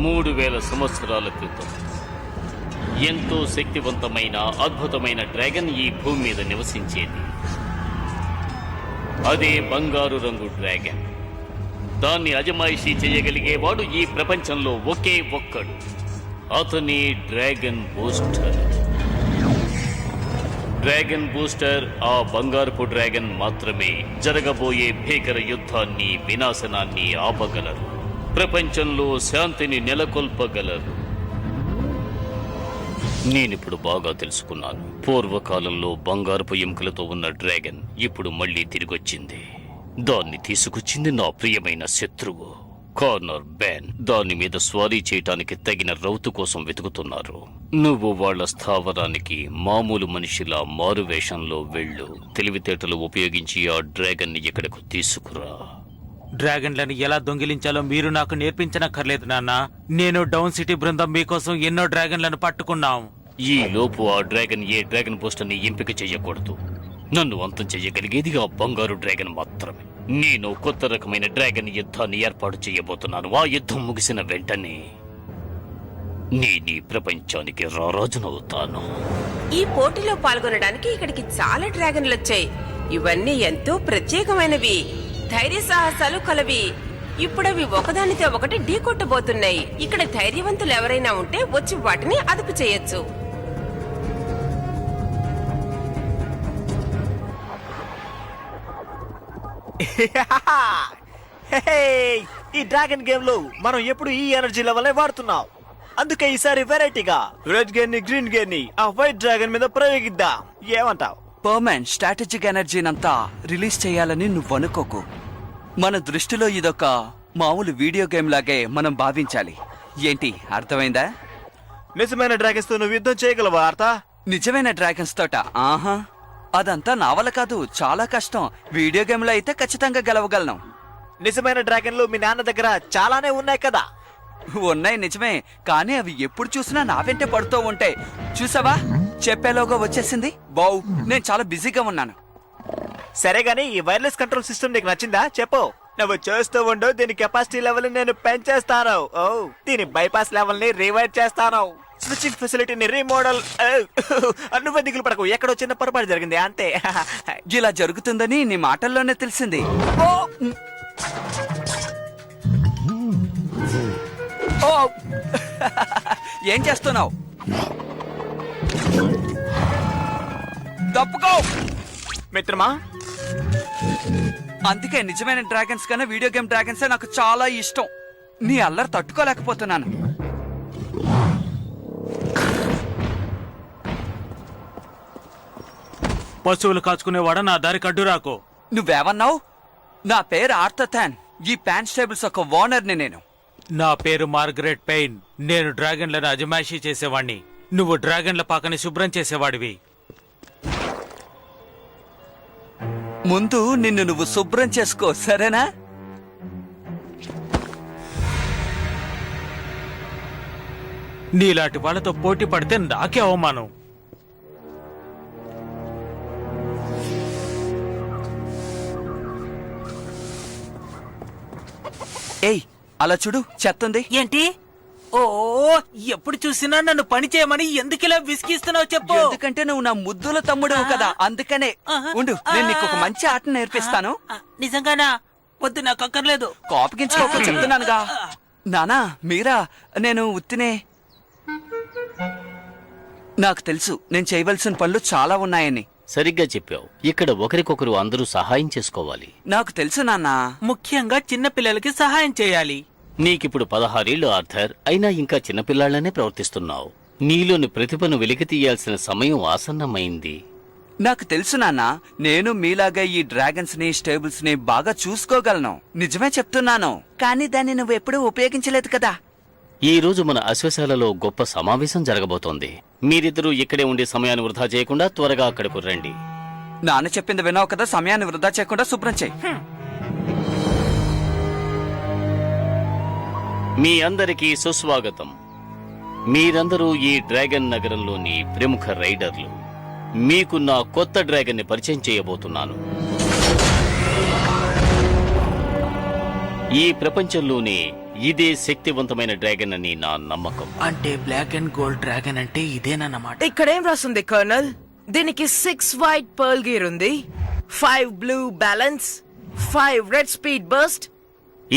3000 సంవత్సరాల క్రితం ఎంతో శక్తివంతమైన అద్భుతమైన డ్రాగన్ ఈ భూమి మీద నివసించేది. అదే బంగారు రంగు డ్రాగన్. దాన్ని అజమాయిషీ చేయగలిగేవాడు ఈ ప్రపంచంలో ఒకే ఒక్కడు. అతని డ్రాగన్ బూస్టర్. డ్రాగన్ బూస్టర్ ఆ బంగారపు డ్రాగన్ మాత్రమే జరగబోయే భీకర యుద్ధాన్ని, వినాశనాన్ని ఆపగలరు. ప్రపంచంలో శాంతిని నెలకొల్పగలరు. నేనిప్పుడు బాగా తెలుసుకున్నాను. పూర్వకాలంలో బంగారపు ఎముకలతో ఉన్న డ్రాగన్ ఇప్పుడు మళ్లీ తిరిగొచ్చింది. దాన్ని తీసుకొచ్చింది నా ప్రియమైన శత్రువు కార్నర్ బ్యాన్. దాని మీద స్వారీ చేయటానికి తగిన రౌతు కోసం వెతుకుతున్నారు. నువ్వు వాళ్ల స్థావరానికి మామూలు మనిషిలా మారువేషంలో వెళ్ళు. తెలివితేటలు ఉపయోగించి ఆ డ్రాగన్ ని ఇక్కడకు తీసుకురా. డ్రాగన్లను ఎలా దొంగిలించాలో మీరు నాకు నేర్పించనక్కర్లేదు నాన్న. నేను డౌన్ సిటీ బృందం మీకోసం ఎన్నో డ్రాగన్లను పట్టుకున్నాం. ఈ లోపు ఆ డ్రాగన్ ఏ డ్రాగన్ పోస్టర్ ని ఎంపిక చేయకూడదు. నన్ను అంతం చెయ్యగలిగేది ఆ బంగారు డ్రాగన్ మాత్రమే. నేను కొత్త రకమైన డ్రాగన్ యుద్ధాన్ని ఏర్పాటు చేయబోతున్నాను. ఆ యుద్ధం ముగిసిన వెంటనే నేను ఈ ప్రపంచానికి రారాజునవుతాను. ఈ పోటీలో పాల్గొనడానికి ఇక్కడికి చాలా డ్రాగన్లు వచ్చాయి. ఇవన్నీ ఎంతో ప్రత్యేకమైనవి, ధైర్య సాహసాలు కలవి. ఇప్పుడవి ఒకదానితో ఒకటి ఢీకొట్టబోతున్నాయి. ఇక్కడ ధైర్యవంతులు ఎవరైనా ఉంటే వచ్చి వాటిని అదుపు చేయొచ్చు. ఈ డ్రాగన్ గేమ్ లో మనం ఎప్పుడు ఈ ఎనర్జీ లెవెల్ వాడుతున్నాం. అందుకే ఈసారి వెరైటీగా రెడ్ గేర్ ని గ్రీన్ గేర్ ని ఆ వైట్ డ్రాగన్ మీద ప్రయోగిద్దాం. ఏమంటావ్? పర్మనెంట్ స్ట్రాటజిక్ ఎనర్జీనంతా రిలీజ్ చేయాలని నువ్వు అనుకోకు. మన దృష్టిలో ఇదొక మామూలు వీడియో గేమ్ లాగే మనం భావించాలి. ఏంటి అర్థమైందా? నిజమైన డ్రాగన్స్ తో నువ్వు యుద్ధం చేయగలవా ఆర్త? నిజమైన డ్రాగన్స్ తోట? ఆహా, అదంతా నా వల్ల కాదు, చాలా కష్టం. వీడియో గేమ్ లో అయితే ఖచ్చితంగా గెలవగలను. నిజమైన డ్రాగన్లు మీ నాన్న దగ్గర చాలానే ఉన్నాయి కదా? ఉన్నాయి నిజమే, కానీ అవి ఎప్పుడు చూసినా నా వెంటే పడుతూ ఉంటాయి. చూసావా, చెప్పేలోగా వచ్చేసింది. బావ్, నేను చాలా బిజీగా ఉన్నాను. సరే గానీ ఈ వైర్లెస్ కంట్రోల్ సిస్టమ్ నీకు నచ్చిందా? చెప్పు. నువ్వు చూస్తూ ఉండు, దీని కెపాసిటీ లెవెల్ నేను పెంచేస్తాను. ఓ, దీని బైపాస్ లెవెల్ ని రివైడ్ చేస్తాను. స్విచ్చింగ్ ఫెసిలిటీని రీమోడల్. నువ్వే దిగులు పడకు, ఎక్కడో చిన్న పొరపాటు జరిగింది అంతే. ఇలా జరుగుతుందని నీ మాటల్లోనే తెలిసింది. ఏం చేస్తున్నావు? తప్పుకో మిత్రమా. అందుకే నిజమైన డ్రాగన్స్ కన్నా వీడియో గేమ్ డ్రాగన్సే నాకు చాలా ఇష్టం. నీ అల్లరి తట్టుకోలేకపోతున్నాను. పశువులు కాచుకునేవాడా, నా దారి కడ్డు రాకు. నువ్వేమన్నావు? నా పేరు ఆర్థథాన్. ఈ ప్యాన్ స్టేబుల్స్ ఒక ఓనర్ని నేను. నా పేరు మార్గరెట్ పెయిన్. నేను డ్రాగన్లను అజమాయిషీ చేసేవాణ్ణి. నువ్వు డ్రాగన్ల పాకని శుభ్రం చేసేవాడివి. ముందు నిన్ను నువ్వు శుభ్రం చేసుకో, సరేనా? నీలాంటి వాళ్ళతో పోటీ పడితే నాకే అవమానం. ఏయ్, అలా చూడు, చెత్తుంది. ఏంటి? ఓ, ఎప్పుడు చూసినా నన్ను పని చేయమని ఎందుకిలా విసిగిస్తున్నావు చెప్పు. ఎందుకంటే నువ్వు నా ముద్దుల తమ్ముడు కదా, అందుకనే. ఉండు, నేను నీకు ఒక మంచి ఆట నేర్పిస్తాను. నిజంగానా? వద్దు, నాకు అక్కర్లేదు. కోపగించుకోక చెప్తున్నానుగా. నానా, మీరా, నేను ఉత్తినే. నాకు తెలుసు నేను చేయవలసిన పనులు చాలా ఉన్నాయని. సరిగ్గా చెప్పావు. ఇక్కడ ఒకరికొకరు అందరూ సహాయం చేసుకోవాలి. నాకు తెలుసు నాన్నా. ముఖ్యంగా చిన్న పిల్లలకి సహాయం చేయాలి. నీకిప్పుడు 16 ఏళ్లు ఆర్థర్, అయినా ఇంకా చిన్నపిల్లాళ్లనే ప్రవర్తిస్తున్నావు. నీలోని ప్రతిభను వెలికి తీయాల్సిన సమయం ఆసన్నమైంది. నాకు తెలుసు నాన్నా, నేను మీలాగా ఈ డ్రాగన్స్ ని స్టేబుల్స్ ని బాగా చూసుకోగలను. నిజమే చెప్తున్నాను, కానీ దాన్ని నువ్వు ఎప్పుడూ ఉపయోగించలేదు కదా. ఈ రోజు మన అశ్వశాలలో గొప్ప సమావేశం జరగబోతోంది. మీరిద్దరూ ఇక్కడే ఉండే సమయాన్ని వృధా చేయకుండా త్వరగా అక్కడకు రండి. నాన్న చెప్పింది విన్నావు కదా, సమయాన్ని వృధా చేయకుండా శుభ్రం చేయి. మీ అందరికీ సుస్వాగతం. మీరందరూ ఈ డ్రాగన్ నగరంలోని ప్రముఖ రైడర్లు. మీకు నా కొత్త డ్రాగన్ ని పరిచయం చేయబోతున్నాను. ఈ ప్రపంచంలోనే ఇదే శక్తివంతమైన డ్రాగన్ అని నా నమ్మకం. అంటే బ్లాక్ అండ్ గోల్డ్ డ్రాగన్ అంటే ఇదేనన్నమాట. ఇక్కడేం రాస్తుంది కర్నల్? దీనికి 6 వైట్ పర్ల్ గీర్ ఉంది, 5 blue balance, 5 red speed burst.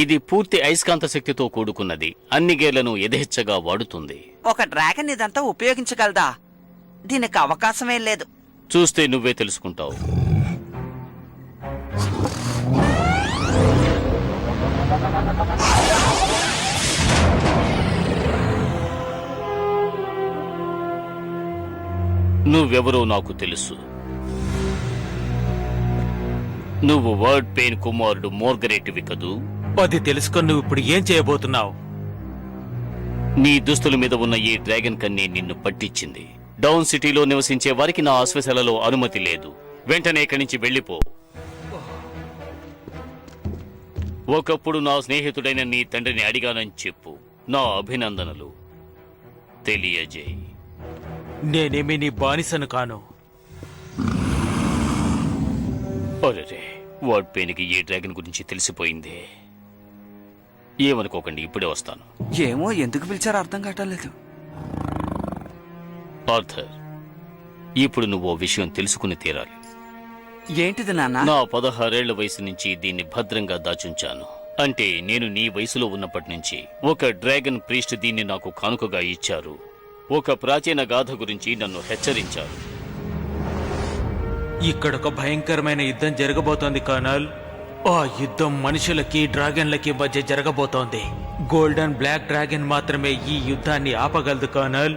ఇది పూర్తి అయస్కాంత శక్తితో కూడుకున్నది. అన్ని గేర్లను యథేచ్ఛగా వాడుతుంది. ఒక డ్రాగన్ ఇదంతా ఉపయోగించగలదా? దీనికి అవకాశమే లేదు. చూస్తే నువ్వే తెలుసుకుంటావు. నువ్వెవరో నాకు తెలుసు. నువ్వు వర్డ్ పెయిన్ కుమారుడు మోర్గరేటివి కదూ? అది తెలుసుకొని నువ్వు ఇప్పుడు ఏం చేయబోతున్నావు? నీ దుస్తుల మీద ఉన్న ఈ డ్రాగన్ కన్నే నిన్ను పట్టించింది. డౌన్ సిటీలో నివసించే వారికి నా ఆశ్వశాలలో అనుమతి లేదు. వెంటనే ఇక్కడి నుంచి వెళ్ళిపో. ఒకప్పుడు నా స్నేహితుడైన నీ తండ్రిని అడిగానని చెప్పు. నా అభినందనలు తెలియజేయి. నేనేమి నీ బానిసను కాను. అరే, వర్డ్ పెయిన్కి ఈ డ్రాగన్ గురించి తెలిసిపోయింది. ఏమనుకోకండి, ఇప్పుడే వస్తాను. ఏమో ఎందుకు పిలిచారో అర్థం కావటం లేదు. ఆర్థర్, ఇప్పుడు నువ్వు ఓ విషయం తెలుసుకుని తీరాలి. ఏంటిది నాన్న? నా 16 ఏళ్ల వయసు నుంచి దీన్ని భద్రంగా దాచుంచాను. అంటే నేను నీ వయసులో ఉన్నప్పటి నుంచి. ఒక డ్రాగన్ ప్రీస్ట్ దీన్ని నాకు కానుకగా ఇచ్చారు. ఒక ప్రాచీన గాథ గురించి నన్ను హెచ్చరించారు. ఇక్కడ ఒక భయంకరమైన యుద్ధం జరగబోతోంది కర్నల్. ఆ యుద్ధం మనుషులకి డ్రాగన్లకి మధ్య జరగబోతోంది. గోల్డెన్ బ్లాక్ డ్రాగన్ మాత్రమే ఈ యుద్ధాన్ని ఆపగలదు కర్నల్.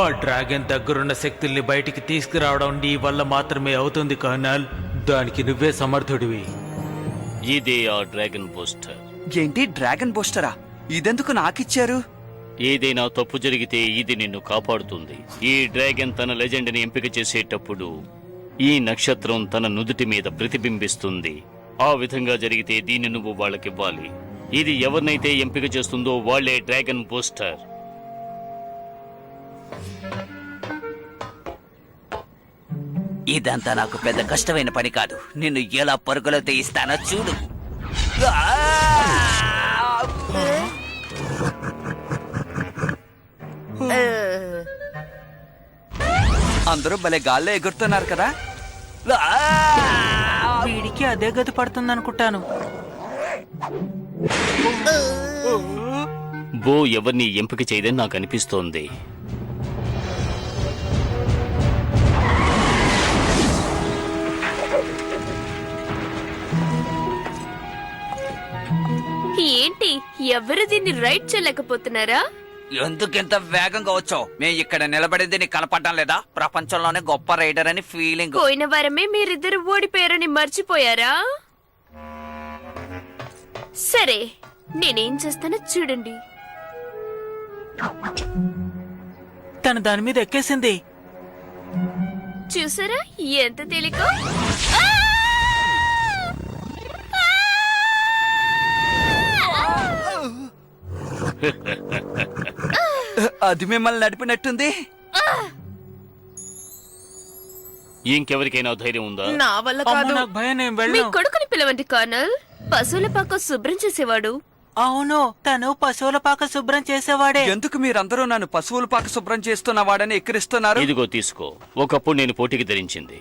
ఆ డ్రాగన్ దగ్గరున్న శక్తుల్ని బయటికి తీసుకురావడం నీ వల్ల మాత్రమే అవుతుంది కర్నల్. దానికి నువ్వే సమర్థుడివి. ఇదే ఆ డ్రాగన్ బూస్టర్. ఏంటి డ్రాగన్ బూస్టరా? ఇదెందుకు నాకిచ్చారు? ఏదైనా తప్పు జరిగితే ఇది నిన్ను కాపాడుతుంది. ఈ డ్రాగన్ తన లెజెండ్ని ఎంపిక చేసేటప్పుడు ఈ నక్షత్రం తన నుదుటి మీద ప్రతిబింబిస్తుంది. ఆ విధంగా జరిగితే దీన్ని నువ్వు వాళ్ళకివ్వాలి. ఇది ఎవరినైతే ఎంపిక చేస్తుందో వాళ్లే డ్రాగన్ బూస్టర్. ఇదంతా నాకు పెద్ద కష్టమైన పని కాదు. నిన్ను ఎలా పరుగులో తీయిస్తానో చూడు. అందరూ భలే గాల్లో ఎగురుతున్నారు కదా. వీడికి అదే గతి పడుతుంది అనుకుంటాను. బో ఎవరిని ఎంపిక చేయదని నాకు అనిపిస్తోంది. ఏంటి ఎవరు దీన్ని రైడ్ చేయలేకపోతున్నారా? ఎందుకింత వేగంగా వచ్చావు? మేము ఇక్కడ నిలబడింది నీకు కనపడటం లేదా? ప్రపంచంలోనే గొప్ప రైడర్ అని ఫీలింగ్. పోయిన వారమే మీరిద్దరు ఓడిపోయారని మర్చిపోయారా? సరే, నేనేం చేస్తానో చూడండి. తను దాని మీద ఎక్కేసింది. చూసారా ఎంత తేలిక? అది మిమ్మల్ని నడిపినట్టుంది. ఇంకెవరికైనా ధైర్యం ఉందా? నా వల్ల అమ్మో, కాదు. నాకు భయం, నేను మీ వెళ్ళను. కొడుకుని పిలవండి కర్నల్. పశువుల పాక శుభ్రం చేసేవాడు. అవును, తను పశువుల పాక శుభ్రం చేసేవాడే. ఎందుకు మీరందరూ నన్ను పశువుల పాక శుభ్రం చేస్తున్న వాడని ఎక్కిరిస్తున్నారు? ఇదిగో తీసుకో. ఒకప్పుడు నేను పోటీకి ధరించింది.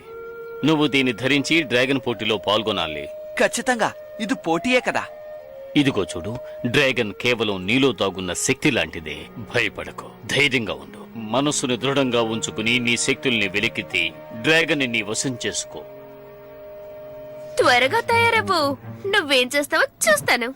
నువ్వు దీన్ని ధరించి డ్రాగన్ పోటీలో పాల్గొనాలి. ఖచ్చితంగా ఇది పోటీయే కదా. ఇదిగో చూడు, డ్రాగన్ కేవలం నీలో దాగున్న శక్తి లాంటిదే. భయపడకు, ధైర్యంగా ఉండు. మనస్సును దృఢంగా ఉంచుకుని నీ శక్తుల్ని వెలికితే డ్రాగన్ నీ వశం చేసుకో. త్వరగా తయారవ్వు. నువ్వేం చేస్తావో చూస్తాను.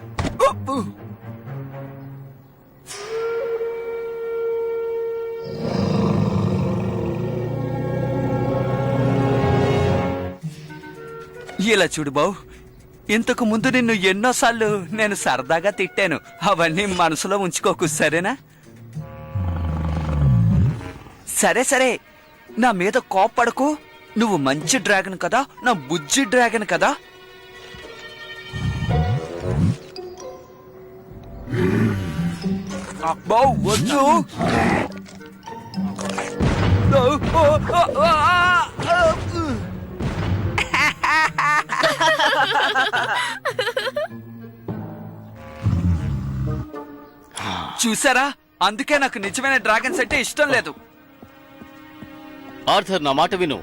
ఇలా చూడు బావు, ఇంతకు ముందు నిన్ను ఎన్నోసార్లు నేను సరదాగా తిట్టాను. అవన్నీ మనసులో ఉంచుకోకు, సరేనా? సరే సరే, నా మీద కోప్పడకు. నువ్వు మంచి డ్రాగన్ కదా, నా బుజ్జి డ్రాగన్ కదా. బావు వద్దు. చూసారా, అందుకే నాకు నిజమైన డ్రాగన్స్ అంటే ఇష్టం లేదు. ఆర్థర్, నా మాట విను.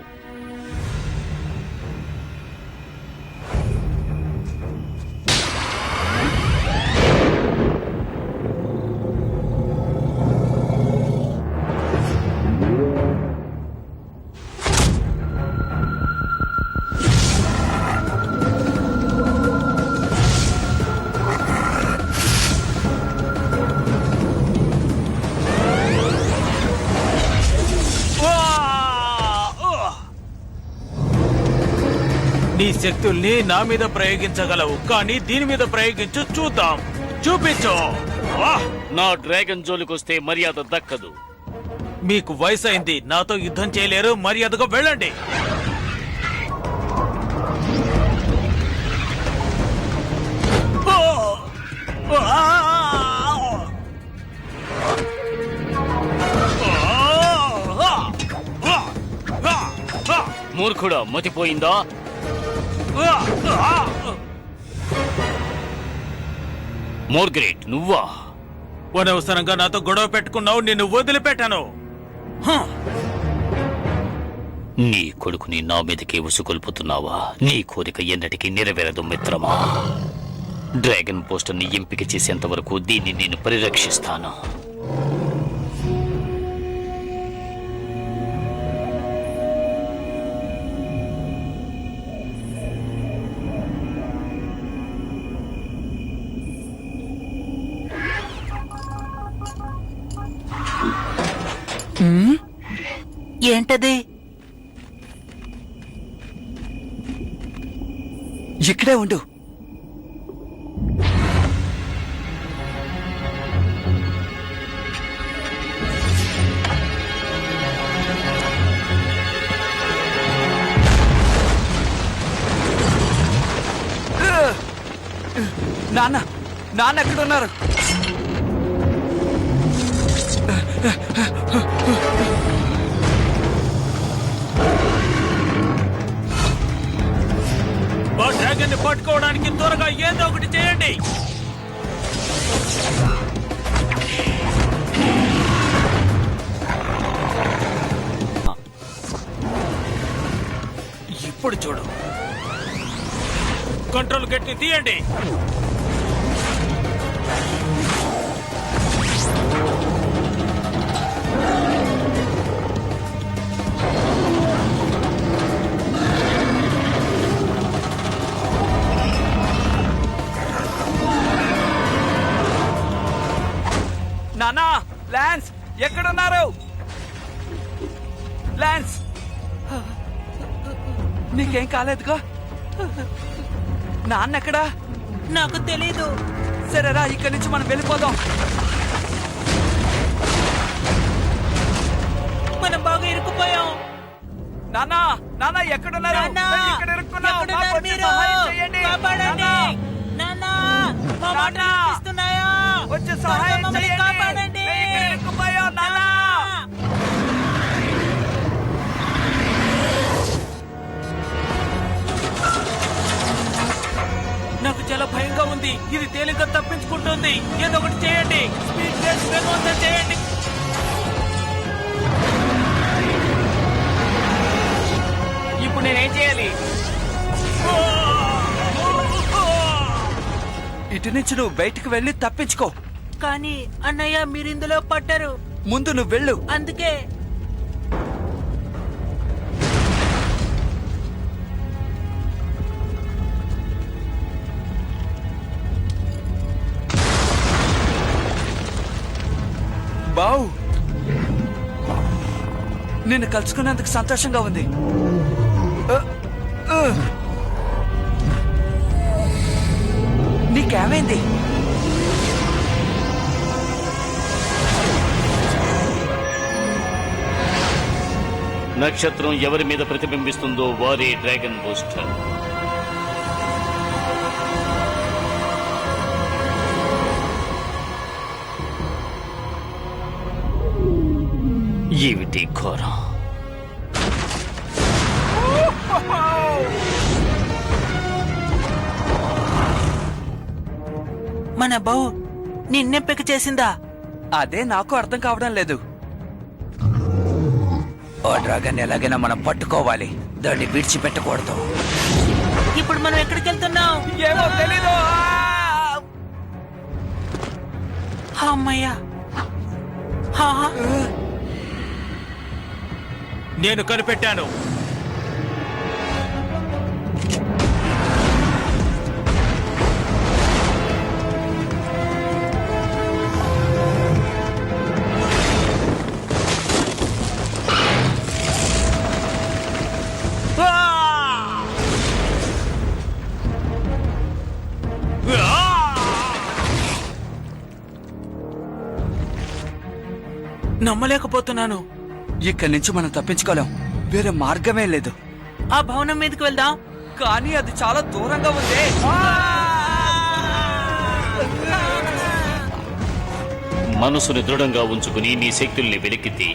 నీ శక్తుల్ని నా మీద ప్రయోగించగలవు, కానీ దీని మీద ప్రయోగించు, చూద్దాం. చూపించు. నా డ్రాగన్ జోలికొస్తే మర్యాద దక్కదు. మీకు వయసు అయింది, నాతో యుద్ధం చేయలేరు, మర్యాదగా వెళ్ళండి. మూర్ఖుడా, మతిపోయిందా? మోర్గ్రేట్, నువ్వా? అనవసరంగా నాతో గొడవ పెట్టుకున్నావు, నిన్ను వదిలిపెట్టాను. నీ కొడుకుని నా మీదకి ఉసుకొల్పుతున్నావా? నీ కోరిక ఎన్నటికీ నెరవేరదు మిత్రమా. డ్రాగన్ పోస్టర్ని ఎంపిక చేసేంత వరకు దీన్ని నేను పరిరక్షిస్తాను. ఏంటది? ఇక్కడే ఉండు. నాన్న, నాన్న ఎక్కడున్నారు? ఆ డ్రాగన్ ని పట్టుకోవడానికి త్వరగా ఏదో ఒకటి చేయండి. ఇప్పుడు చూడు, కంట్రోల్ గేట్ ని తీయండి. నానా, లాన్స్ ఎక్కడున్నారు? లాన్స్, నీకేం కాలేదుగా? నాన్న ఎక్కడా? నాకు తెలీదు. సరేరా, ఇక్కడి నుంచి మనం వెళ్ళిపోదాం. మనం బాగా ఇరుక్కుపోయాం. నానా, నాన్న ఎక్కడున్నారు? నాన్నా, మేము ఇక్కడ ఇరుక్కున్నాం. ఎక్కడున్నారు మాకు వచ్చి మీరు? సహాయం చేయండి. కాపాడండి. నాన్నా, నాన్నా, మా నాన్నా, మాటలు వినిపిస్తున్నాయా? వచ్చి సహాయం మమ్మల్ని చేయండి. కాపాడండి. మేము ఇక్కడ ఇరుక్కుపోయాం, నాన్నా. నాకు చాలా భయంగా ఉంది. ఇది తేలిగ్గా తప్పించుకుంటుంది. ఏదో ఒకటి చేయండి. స్పీడ్ బ్రేక్ వేగవంతం చేయండి. ఇప్పుడు నేనేం చేయాలి? ఇటు నుంచి నువ్వు బయటికి వెళ్ళి తప్పించుకో. కానీ అన్నయ్య, మీరు ఇందులో పడ్డారు. ముందు నువ్వు వెళ్ళు. అందుకే బావు, నిన్ను కలుసుకున్నందుకు సంతోషంగా ఉంది. నీకేమైంది? నక్షత్రం ఎవరి మీద ప్రతిబింబిస్తుందో వారే డ్రాగన్ బూస్టర్. ఏమిటి ఘోరం? మన బౌ నిన్నెంపిక చేసిందా? అదే నాకు అర్థం కావడం లేదు. ఆ డ్రాగన్ ఎలాగైనా మనం పట్టుకోవాలి, దాన్ని విడిచిపెట్టకూడదు. ఇప్పుడు మనం ఎక్కడికి వెళ్తున్నాం? ఏమో తెలీదు. అమ్మయ్యా, నేను కనిపెట్టాను. నమ్మలేకపోతున్నాను. ఇక్కడి నుంచి మనం తప్పించుకోలేం, వేరే మార్గమే లేదు. ఆ భవనం మీదకి వెళ్దాం. కానీ అది చాలా దూరంగా ఉంది. మనసుని దృఢంగా ఉంచుకుని నీ శక్తుల్ని వెలికితే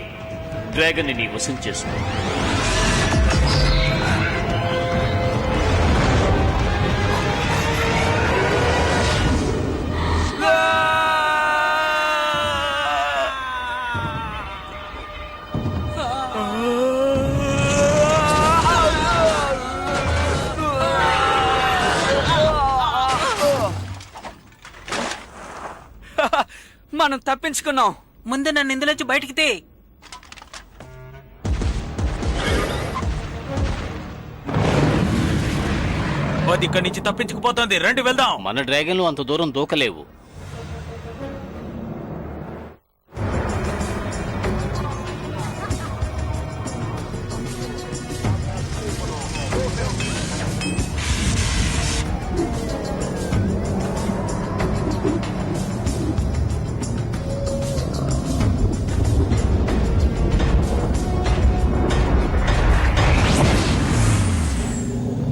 డ్రాగన్ ని వశం చేసుకో. మనం తప్పించుకున్నాం. ముందు నన్ను ఇందులోంచి బయటికి తీ. అది ఇక్కడి నుంచి తప్పించుకుపోతుంది. రండి వెళ్దాం. మన డ్రాగన్లు అంత దూరం దూకలేవు.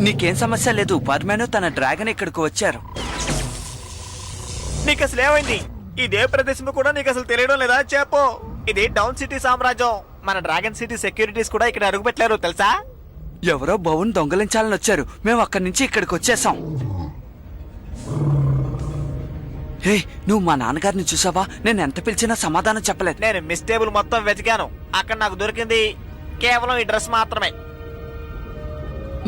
నీకేం సమస్య లేదు. పర్మేను తన డ్రాగన్ ఇక్కడికి వచ్చారు. నీకు అసలు ఏమైంది? ఇదే ప్రదేశం కూడా నీకు అసలు తెలియడం లేదా? చెప్పు. ఇది డౌన్ సిటీ సామ్రాజ్యం. మన డ్రాగన్ సిటీ సెక్యూరిటీస్ కూడా ఇక్కడ అడుగు పెట్టారు తెలుసా? ఎవరో బౌన్ దొంగలించాలని వచ్చారు. మేము అక్కడి నుంచి ఇక్కడికి వచ్చేసాం. హే, నువ్వు మా నాన్నగారిని చూసావా? నేను ఎంత పిలిచినా సమాధానం చెప్పలేదు. నేను మిస్ టేబుల్ మొత్తం వెతికాను. అక్కడ నాకు దొరికింది కేవలం ఈ డ్రెస్ మాత్రమే.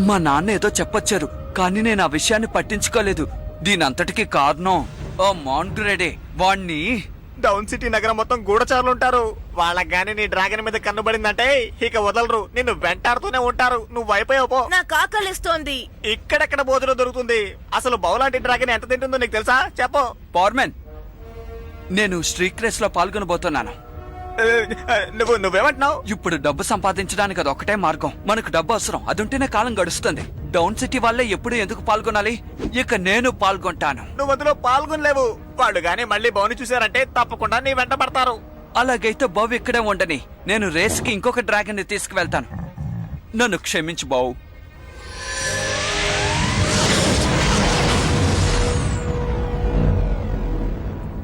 మా నాన్న ఏదో చెప్పొచ్చారు, కానీ నేను ఆ విషయాన్ని పట్టించుకోలేదు. దీనంతటికి కారణం ఓ మాంట్రెడే. వాణ్ణి డౌన్ సిటీ నగరం మొత్తం గూఢచారులు ఉంటారు. వాళ్ళకి గానీ నీ డ్రాగన్ మీద కన్నుబడిందంటే ఇక వదలరు. నిన్ను వెంటాడుతూనే ఉంటారు. నువ్వు అయిపోయావు పో. నాకు ఆకలిస్తోంది. ఇక్కడెక్కడ భోజనం దొరుకుతుంది? అసలు బౌలాంటి డ్రాగన్ ఎంత తింటుందో నీకు తెలుసా? చెప్పు. పవర్మెన్, నేను స్ట్రీట్ రేస్ లో పాల్గొనబోతున్నాను. నువ్వేమంటున్నావు? ఇప్పుడు డబ్బు సంపాదించడానికి అది ఒకటే మార్గం. మనకు డబ్బు అవసరం, అదుంటేనే కాలం గడుస్తుంది. డౌన్ సిటీ వాళ్ళే ఎప్పుడు ఎందుకు పాల్గొనాలి? ఇక నేను పాల్గొంటాను. నువ్వు అందులో పాల్గొనలేవు. వాళ్ళు గానీ మళ్ళీ బౌని చూశారంటే తప్పకుండా నీ వెంట పడతారు. అలాగైతే బావు ఇక్కడే ఉండని. నేను రేస్ కి ఇంకొక డ్రాగన్ ని తీసుకువెళ్తాను. నన్ను క్షమించు బావు.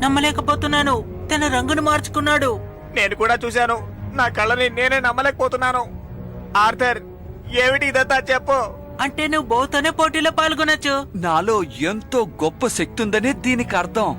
నమ్మలేకపోతున్నాను. తన రంగును మార్చుకున్నాడు. నేను కూడా చూశాను. నా కళ్ళని నేనే నమ్మలేకపోతున్నాను. ఆర్థర్, ఏమిటి ఇదంతా? చెప్పు. అంటే నువ్వు బౌతోనే పోటీలో పాల్గొనొచ్చు. నాలో ఎంతో గొప్ప శక్తి ఉందనే దీనికి అర్థం.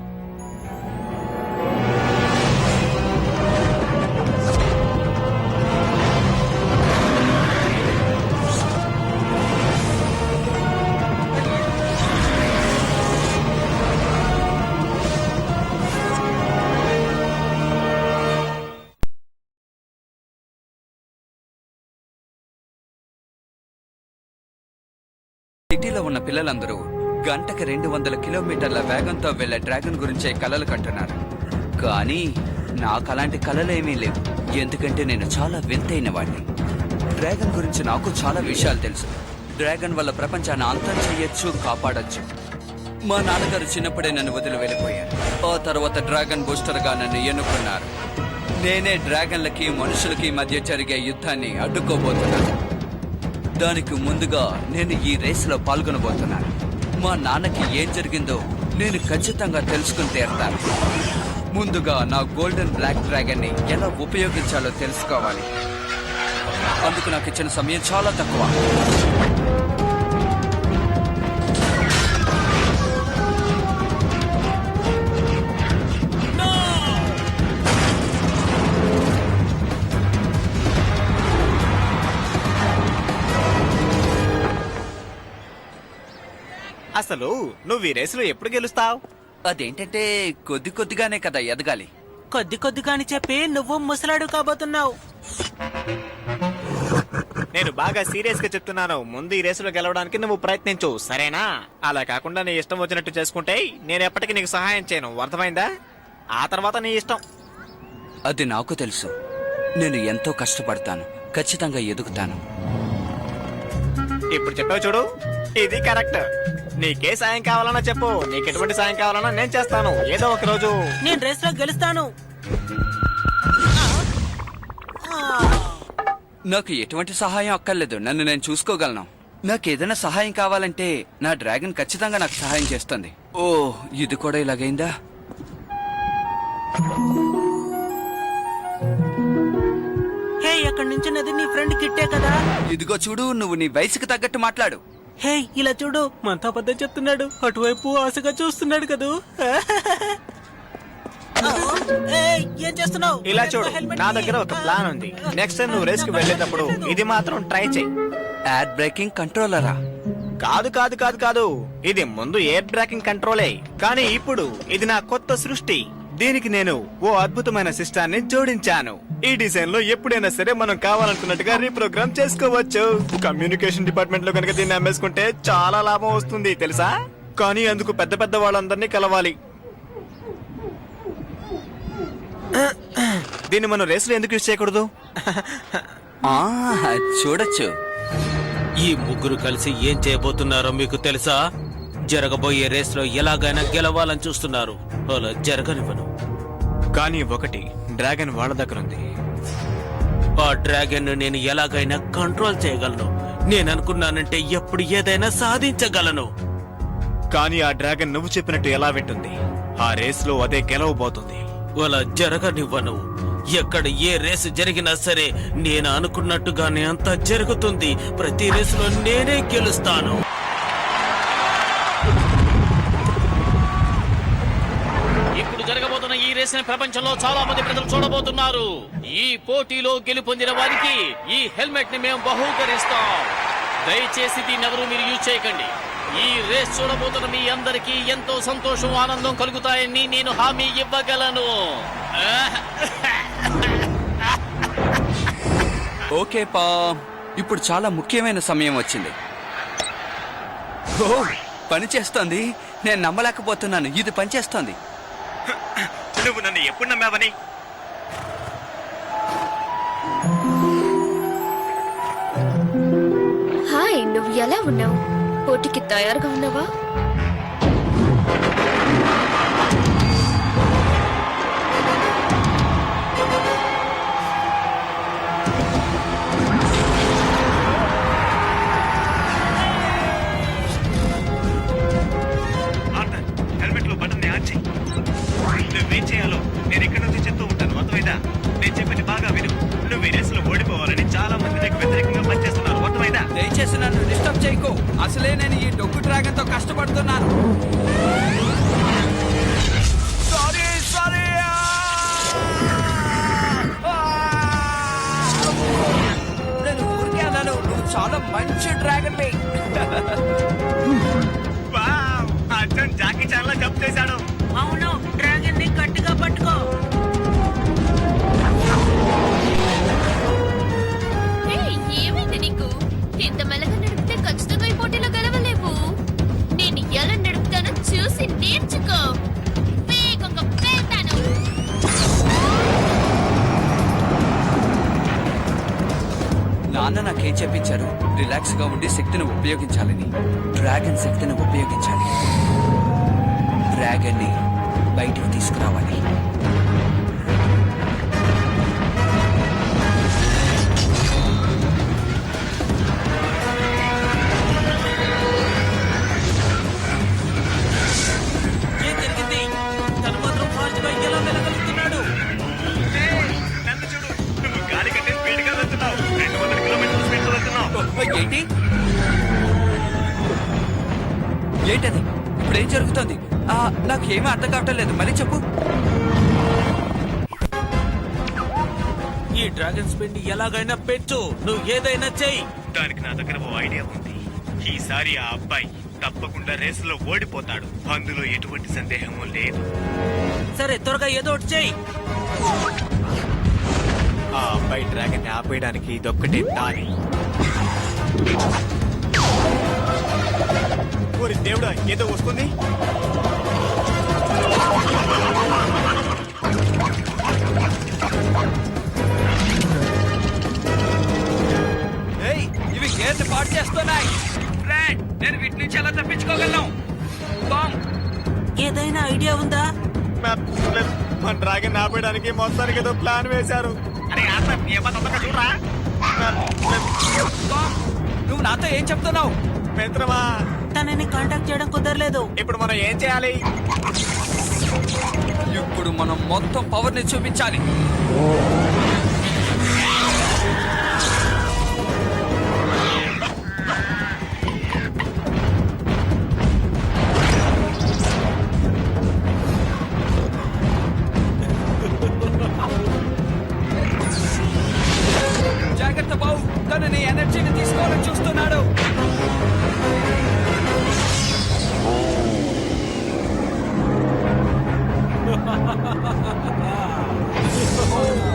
సిటీలో ఉన్న పిల్లలందరూ గంటకి 200 కిలోమీటర్ల వేగంతో వెళ్లే డ్రాగన్ గురించే కలలు కంటున్నారు. కానీ నాకు అలాంటి కలలేమీ లేవు, ఎందుకంటే నేను చాలా వింతైన వాడిని. డ్రాగన్ గురించి నాకు చాలా విషయాలు తెలుసు. డ్రాగన్ వల్ల ప్రపంచాన్ని అంతం చెయ్యొచ్చు, కాపాడొచ్చు. మా నాన్నగారు చిన్నప్పుడే నన్ను వదిలి వెళ్ళిపోయారు. ఆ తర్వాత డ్రాగన్ బూస్టర్ గా నన్ను ఎన్నుకున్నారు. నేనే డ్రాగన్లకి మనుషులకి మధ్య జరిగే యుద్ధాన్ని అడ్డుకోబోతున్నాను. దానికి ముందుగా నేను ఈ రేసులో పాల్గొనబోతున్నాను. మా నాన్నకి ఏం జరిగిందో నేను ఖచ్చితంగా తెలుసుకుని తీరుతాను. ముందుగా నా గోల్డెన్ బ్లాక్ డ్రాగన్ ని ఎలా ఉపయోగించాలో తెలుసుకోవాలి. అందుకు నాకు ఇచ్చిన సమయం చాలా తక్కువ. అసలు నువ్వు ఈ రేసులో ఎప్పుడు గెలుస్తావు? అదేంటంటే కొద్ది కొద్దిగానే కదా ఎదగాలి. కొద్ది కొద్దిగాని చెప్పి నువ్వు ముసలాడు కాబోతున్నావు. నేను బాగా సీరియస్ గా చెప్తున్నాను. ముందు ఈ రేసులో గెలవడానికి నువ్వు ప్రయత్నించు, సరేనా? అలా కాకుండా నీ ఇష్టం వచ్చినట్టు చేసుకుంటే నేను ఎప్పటికీ నీకు సహాయం చేయను, అర్థమైందా? ఆ తర్వాత నీ ఇష్టం. అది నాకు తెలుసు. నేను ఎంతో కష్టపడతాను, ఖచ్చితంగా ఎదుగుతాను. ఇప్పుడు చెప్పావు చూడు, ఇది కరెక్ట్. నీకే సాయం కావాలన్నా చెప్పు, నీకు ఎటువంటి సాయం కావాలన్నా నేను చేస్తాను. ఏదో ఒక రోజు నేను రేస్ లో గెలుస్తాను. నాకు ఎటువంటి సహాయం అక్కర్లేదు, నన్ను నేను చూసుకోగలను. నాకు ఏదైనా సహాయం కావాలంటే నా డ్రాగన్ ఖచ్చితంగా నాకు సహాయం చేస్తుంది. ఓ, ఇది కూడా ఇలాగైందా? హే, అక్కడి నుంచి నది నీ ఫ్రెండ్ కిట్టే కదా. ఇదిగో చూడు, నువ్వు నీ వయసుకు తగ్గట్టు మాట్లాడు. హే, ఇలా చూడు, మనతో అబద్ధం చెప్తున్నాడు. అటువైపు ఆశగా చూస్తున్నాడు కదూ. ఏం చేస్తున్నావు? ఇలా చూడు, నా దగ్గర ఒక ప్లాన్ ఉంది. నెక్స్ట్ టైం నువ్వు రేస్ కి వెళ్ళేటప్పుడు ఇది మాత్రం ట్రై చేయి. యాడ్ బ్రేకింగ్ కంట్రోలరా? కాదు కాదు కాదు కాదు, ఇది ముందు ఎయిర్ బ్రేకింగ్ కంట్రోలే, కానీ ఇప్పుడు ఇది నా కొత్త సృష్టి. దీనికి నేను ఓ అద్భుతమైన సిస్టాన్ని జోడించాను. ఈ డిజైన్ లో ఎప్పుడైనా సరే మనం కావాలనుకున్నట్టుగా రీప్రోగ్రామ్ చేసుకోవచ్చు. కమ్యూనికేషన్ డిపార్ట్మెంట్ లో కనుక దీన్ని అమ్మేసుకుంటే చాలా లాభం వస్తుంది తెలుసా? కానీ అందుకు పెద్ద పెద్ద వాళ్ళందరినీ కలవాలి. దీన్ని మనం రేసులో ఎందుకు యూజ్ చేయకూడదు? చూడొచ్చు. ఈ ముగ్గురు కలిసి ఏం చేయబోతున్నారో మీకు తెలుసా? జరగబోయే రేస్ లో ఎలాగైనా గెలవాలని చూస్తున్నారు. అలా జరగనివ్వను. కానీ ఒకటి, డ్రాగన్ వాళ్ళ దగ్గర ఉంది. ఆ డ్రాగన్ నేను ఎలాగైనా కంట్రోల్ చేయగలను. నేను అనుకున్నానంటే ఎప్పుడు ఏదైనా సాధించగలను. కానీ ఆ డ్రాగన్ నువ్వు చెప్పినట్టు ఎలా వింటుంది? ఆ రేస్ లో అదే గెలవబోతుంది. అలా జరగనివ్వను. ఎక్కడ ఏ రేసు జరిగినా సరే నేను అనుకున్నట్టుగానే అంతా జరుగుతుంది. ప్రతి రేసులో నేనే గెలుస్తాను. ఇప్పుడు జరగబోతున్న ఈ రేస్ ని ప్రపంచంలో చాలా మంది ప్రజలు చూడబోతున్నారు. ఈ పోటీలో గెలుపొందిన వారికి ఈ హెల్మెట్ ని మేము బహూకరిస్తాం. దయచేసి దీన్ని ఎవరు మీరు యూజ్ చేయకండి. ఈ రేస్ చూడబోతున్న మీ అందరికీ ఎంతో సంతోషం, ఆనందం కలుగుతాయని నేను హామీ ఇవ్వగలను. ఓకే పా, ఇప్పుడు చాలా ముఖ్యమైన సమయం వచ్చింది. ఓ, పని చేస్తోంది. నేను నమ్మలేకపోతున్నాను, ఇది పనిచేస్తోంది. నువ్వు నన్ను ఎప్పుడు నమ్మావని? హాయ్, నువ్వు ఎలా ఉన్నావు? పోటీకి తయారుగా ఉన్నావా? హెల్మెట్ లో బటన్ ఆన్ చెయ్యి. నువ్వేం చేయాలో నేను ఎక్కడి నుంచి చెప్తూ ఉంటాను, అర్థమైందా? నేను చెప్పింది బాగా విను. నువ్వు ఈ రేసులో ఓడిపోవాలని చాలా మంది నీకు వ్యతిరేకంగా పనిచేస్తున్నారు, అర్థమైందా? దయచేసి నన్ను డిస్టర్బ్ చేయకు. అసలే నేను ఈ డొగ్గు డ్రాగన్ తో కష్టపడుతున్నాను. Sorry sorry. నేను ఊరికే అన్నాను, నువ్వు చాలా మంచి dragon. Wow, Arjun Jackie Chan లా జంప్ చేశాడు. అవును, డ్రాగన్ ని గట్టిగా పట్టుకో. ఏమైంది నీకు? ఇంత మెల్లగా నడిపితే ఖచ్చితంగా ఈ పోటీలో గెలవలేవు. నేను ఎలా నడుపుతానో చూసి నేర్చుకో. వేగంగా వెళ్తాను. నాన్న నాకేం చెప్పించారు? రిలాక్స్ గా ఉండి శక్తిని ఉపయోగించాలని. డ్రాగన్ శక్తిని ఉపయోగించాలి. డ్రాగన్ ని బయటికి తీసుకురావాలి. ఏం జరిగింది? తను మాత్రం ఫాస్ట్ గా ఎలా వెళ్ళగలుగుతున్నాడు? నన్ను చూడు, నువ్వు గాలి కంటే స్పీడ్ గా వెళ్తున్నావు. 200 కిలోమీటర్ల స్పీడ్ తో వెళ్తున్నావు. ఏంటి ఏంటది? ఇప్పుడు ఏం జరుగుతుంది? నాకు ఏమీ అర్థం కావటం లేదు, మళ్ళీ చెప్పు. ఈ డ్రాగన్ స్పీడ్ ని ఎలాగైనా పెంచు. నువ్వు ఏదైనా చెయ్యి. దానికి నా దగ్గర ఓ ఐడియా ఉంది. ఈసారి ఆ అబ్బాయి తప్పకుండా రేసులో ఓడిపోతాడు, అందులో ఎటువంటి సందేహము లేదు. సరే త్వరగా ఏదో ఒకటి చెయ్యి. ఆ అబ్బాయి డ్రాగన్ ఆపేయడానికి ఇదొక్కటే దారి. ఓరి దేవుడా, ఏదో వస్తుంది. ఏయ్, ఇవి గేట్ పాడు చేస్తున్నాయి. ఫ్రెండ్, నేను వీటి నుంచి ఎలా తప్పించుకోగలను? టామ్, ఏదైనా ఐడియా ఉందా? మన డ్రాగన్ ఆపేయడానికి మొత్తానికి ఏదో ప్లాన్ వేశారు. అరే చూడరా. టామ్, నువ్వు నాతో ఏం చెప్తున్నావు? మిత్రమా, తనని కాంటాక్ట్ చేయడం కుదరలేదు. ఇప్పుడు మనం ఏం చేయాలి? ఇప్పుడు మనం మొత్తం పవర్ ని చూపించాలి. జాగ్రత్త బావు, తను నీ ఎనర్జీని తీసుకోవాలని చూస్తున్నాడు.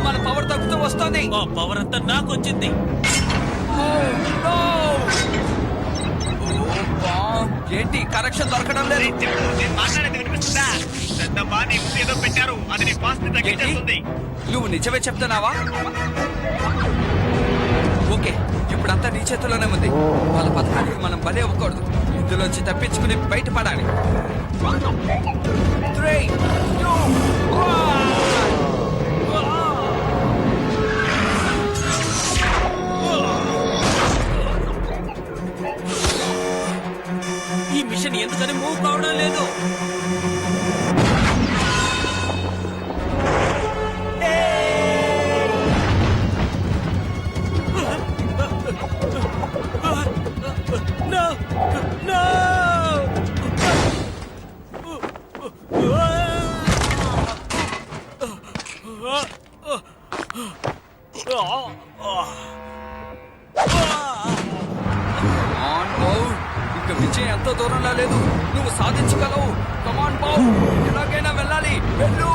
మన పవర్ తగ్గుతూ వస్తుంది. ఆ పవర్ అంతా నాకు వచ్చింది. ఏంటి కరెక్షన్ దొరకడం లేదు? నేను మాట్లాడేది వినిపిస్తుందా? పెద్దమ్మా, నీ ముందు ఏదో పెట్టారు, అది నీ ఫాస్ట్ ని తగ్గించేస్తుంది. నువ్వు నిజమే చెప్తున్నావా? ఓకే, ఇప్పుడంతా నీ చేతిలోనే ఉంది. వాళ్ళ పథకానికి మనం బలి అవ్వకూడదు. ఇందులోంచి తప్పించుకుని బయటపడాలి. 3, 2, 1. ఈ మిషన్ ఎందుకని మూవ్ కావడం లేదు? No! No! ఇక విజయం ఎంతో దూరంలో లేదు. నువ్వు సాధించగలవు. కమాన్ బావ్, ఎలాగైనా వెళ్ళాలి. వెళ్ళు.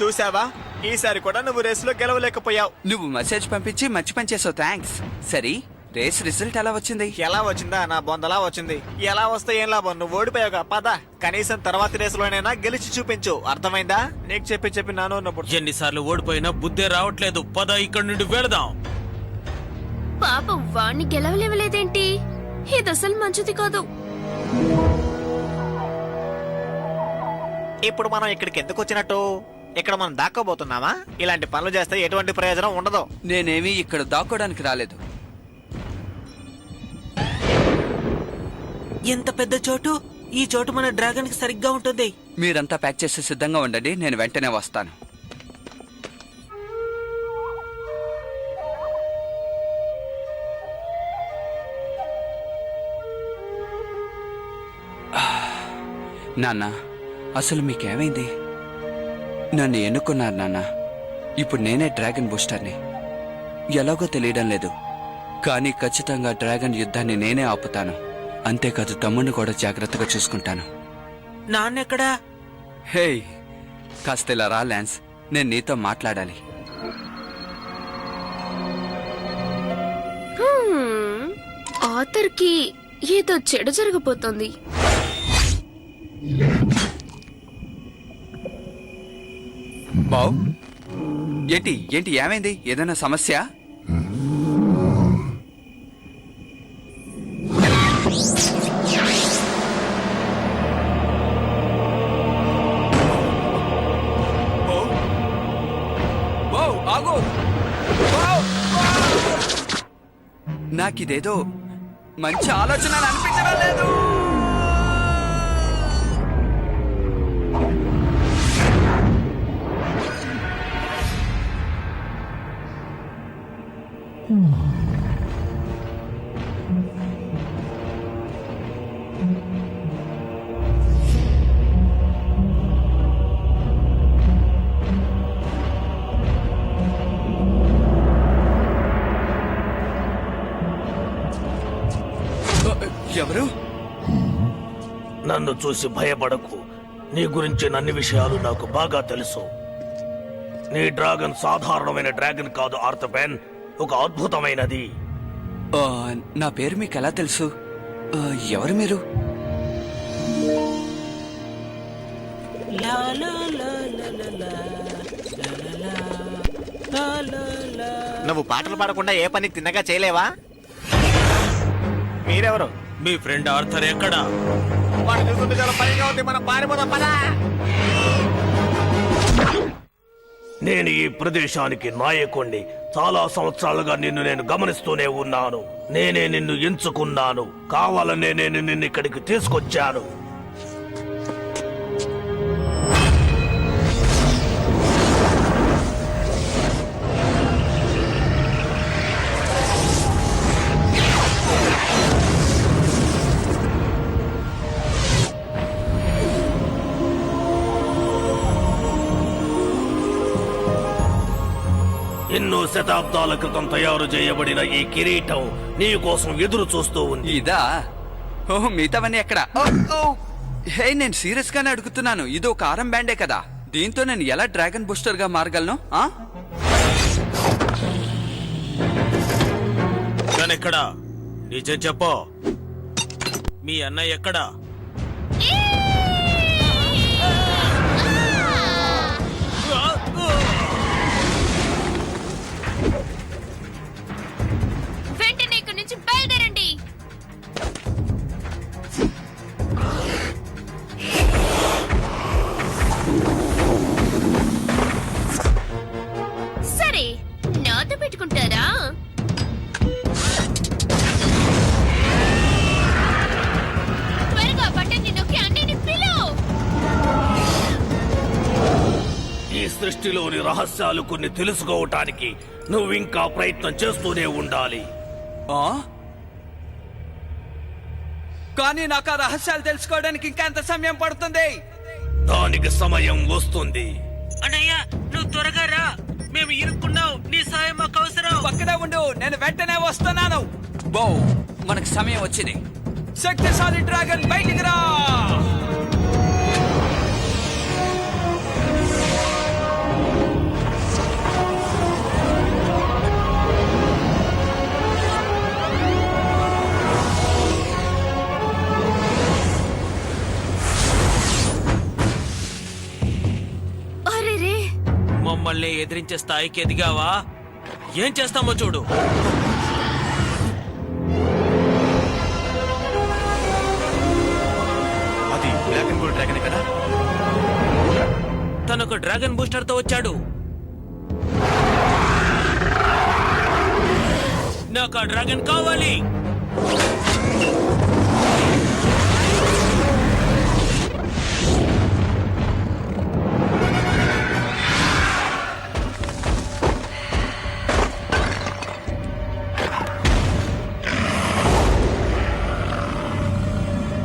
చూసావా, ఈసారి కూడా నువ్వు రేసులో గెలవలేకపోయావు. నువ్వు మెసేజ్ పంపించి మంచి పని చేసావు. థ్యాంక్స్. సరే, రేస్ రిజల్ట్ ఎలా వచ్చింది? ఎలా వచ్చిందా? నా బొందలా వచ్చింది. ఎలా వస్తే ఏం లాభం, నువ్వు ఓడిపోయావుగా. పద, కనీసం తర్వాతి రేసులోనైనా గెలిచి చూపించు. అర్థమైందా? నీకు చెప్పి నాను ఉన్నప్పుడు. ఎన్నిసార్లు ఓడిపోయినా బుద్ధే రావట్లేదు. పద, ఇక్కడి నుండి వెళదాం. పాపం వాణ్ణి గెలవలేవలేదేంటి? ఇది అసలు మంచిది కాదు. ఇప్పుడు మనం ఇక్కడికి ఎందుకు వచ్చినట్టు? ఇక్కడ మనం దాక్కోబోతున్నామా? ఇలాంటి పనులు చేస్తే ఎటువంటి ప్రయోజనం ఉండదు. నేనేమీ ఇక్కడ దాక్కోడానికి రాలేదు. ఎంత పెద్ద చోటు! ఈ చోటు మన డ్రాగన్ కి సరిగ్గా ఉంటుంది. మీరంతా ప్యాక్ చేసి సిద్ధంగా ఉండండి, నేను వెంటనే వస్తాను. నాన్న, అసలు మీకేమైంది? నన్ను ఎన్నుకున్నారు నాన్న. ఇప్పుడు నేనే డ్రాగన్ బూస్టర్ని. ఎలాగో తెలియడం లేదు, కానీ ఖచ్చితంగా డ్రాగన్ యుద్ధాన్ని నేనే ఆపుతాను. అంతేకాదు, తమ్ముడిని కూడా జాగ్రత్తగా చూసుకుంటాను. నాన్నెక్కడా? హే, కాస్త ఇలా రా ల్యాన్స్, నేను నీతో మాట్లాడాలి. ఆథర్కి ఏదో చెడు జరగబోతోంది. బావ్, ఏంటి ఏంటి ఏమైంది? ఏదైనా సమస్య? ఆగు! నాకిదేదో మంచి ఆలోచన అనిపించడం లేదు. ఎవరు? నన్ను చూసి భయపడకు. నీ గురించిన అన్ని విషయాలు నాకు బాగా తెలుసు. నీ డ్రాగన్ సాధారణమైన డ్రాగన్ కాదు ఆర్థపెన్, ఒక అద్భుతమైనది. నా పేరు మీకు ఎలా తెలుసు? ఎవరు మీరు? నువ్వు పాటలు పాడకుండా ఏ పని తిన్నగా చేయలేవా? మీరెవరు? మీ ఫ్రెండ్ ఆర్థర్ ఎక్కడా? వాడు చూస్తుంటే చాలా భయంగా ఉంది. మనం పారిపోదాం పదా. నేను ఈ ప్రదేశానికి నాయకుణ్ణి. చాలా సంవత్సరాలుగా నేను గమనిస్తూనే ఉన్నాను. నేనే నిన్ను ఎంచుకున్నాను. కావాలనే నేను నిన్ను ఇక్కడికి తీసుకొచ్చాను. ఎన్నో శతాబ్దాల క్రితం తయారు చేయబడిన ఈ కిరీటం నీ కోసం ఎదురు చూస్తూ ఉంది. ఇదా? ఓ, మిగతావన్నీ ఎక్కడ? హే, నేను సీరియస్ గానే అడుగుతున్నాను. ఇది ఒక ఆరం బ్యాండే కదా. దీంతో నేను ఎలా డ్రాగన్ బూస్టర్ గా మారగలను? ఎక్కడా? నిజం చెప్పు. మీ అన్నయ్య ఎక్కడా? వెంటనే ఇక్కడి నుంచి బయలుదేరండి. సరే, నాతో పెట్టుకుంటారా? త్వరగా బటన్ని నొక్కి అన్నిని పిలువు. ఈ సృష్టిలోని రహస్యాలు కొన్ని తెలుసుకోవటానికి నువ్వు ఇంకా ప్రయత్నం చేస్తూనే ఉండాలి. కానీ నాకు ఆ రహస్యాలు తెలుసుకోవడానికి ఇంకా ఎంత సమయం పడుతుంది? దానికి సమయం వస్తుంది. అన్నయ్య, నువ్వు త్వరగా రా. మేము ఇరుక్కున్నావు. నీ సాయం మాకు అవసరం. పక్కనే ఉండు, నేను వెంటనే వస్తున్నాను. బో, మనకు సమయం వచ్చింది. శక్తిశాలి డ్రాగన్ బయటికి రా. అరెరే, మమ్మల్ని ఎదిరించే స్థాయికి ఎదిగావా? ఏం చేస్తామో చూడు. అది బ్లాక్ అండ్ గోల్డ్ డ్రాగన్ కదా. తనొక డ్రాగన్ బూస్టర్ తో వచ్చాడు. నాకు ఆ డ్రాగన్ కావాలి.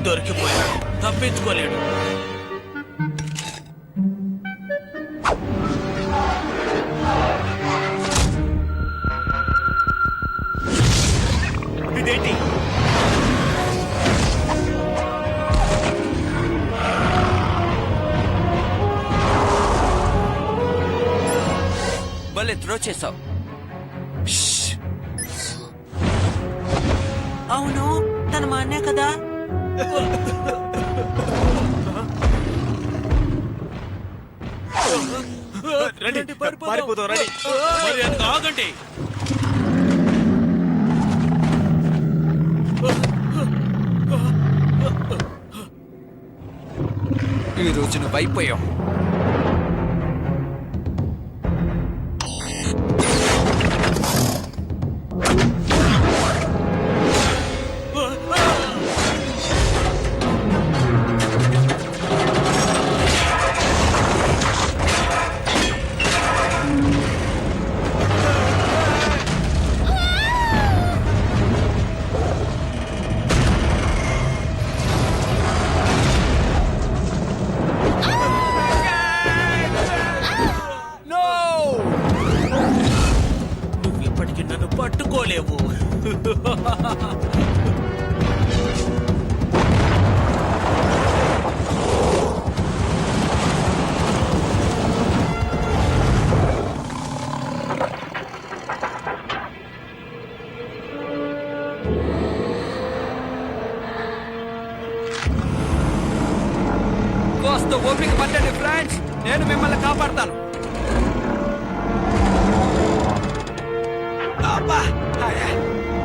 దొరికిపోయాడు. తప్పించుకోలేడు. ఇదేంటి? భలే త్రో చేసావు. అవును, తన మా అన్నే కదా. రండి, పారిపోదాం రండి. మరి అది ఆగండి. ఈ రోజు నువ్వు అయిపోయావు. నువ్వు ఇప్పటికి నన్ను పట్టుకోలేవు. నేను మిమ్మల్ని కాపాడతాను. అబ్బా!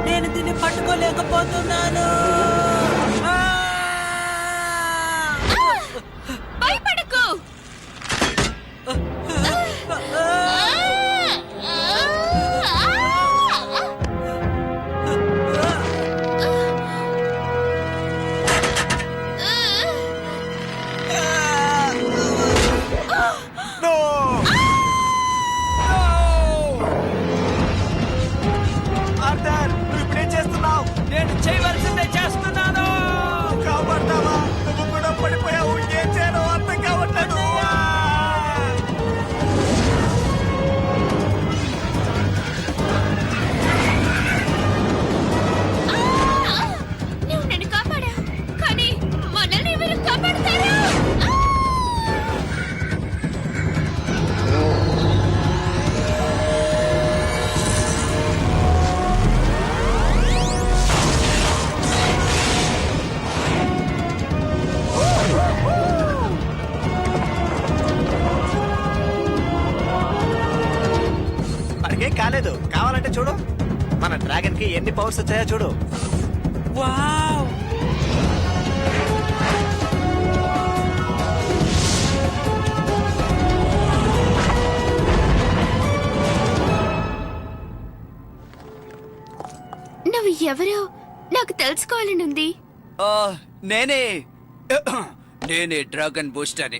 నేను దీన్ని పట్టుకోలేకపోతున్నాను. భయపడకు. ఆర్థర్, నువ్వు ఇప్పుడేం చేస్తున్నావు? నేను చేయవలసిందే చేస్తున్నాను. కాపాడతావా? నువ్వు కూడా పడిపోయావు. ఏం చేయాలో అర్థం కావట్లేదు. నువ్వు నన్ను కాపాడా, కానీ మనల్ని ఎవరు కాపాడతారు? మనకేం కాలేదు. కావాలంటే చూడు, మన డ్రాగన్ కి ఎన్ని పవర్స్ వచ్చాయో చూడు. వావ్! నువ్వు ఎవరో నాకు తెలుసుకోవాలనుంది. ఆ, నేనే నేనే డ్రాగన్ బూస్టర్.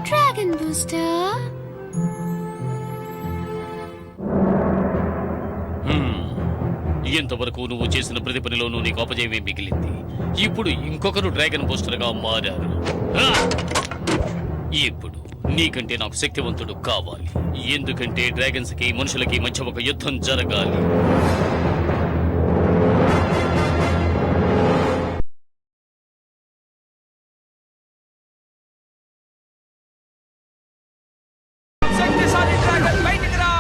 Dragon booster. ఎంతవరకు నువ్వు చేసిన ప్రతి పనిలోనూ నీకు అపజయమే మిగిలింది. ఇప్పుడు ఇంకొకరు డ్రాగన్ బూస్టర్ గా మారారు. ఆ! ఇప్పుడు నీకంటే నాకు శక్తివంతుడు కావాలి. ఎందుకంటే డ్రాగన్స్ కి మనుషులకి మధ్య ఒక యుద్ధం జరగాలి. శక్తిశాలి డ్రాగన్ బయటికి రా!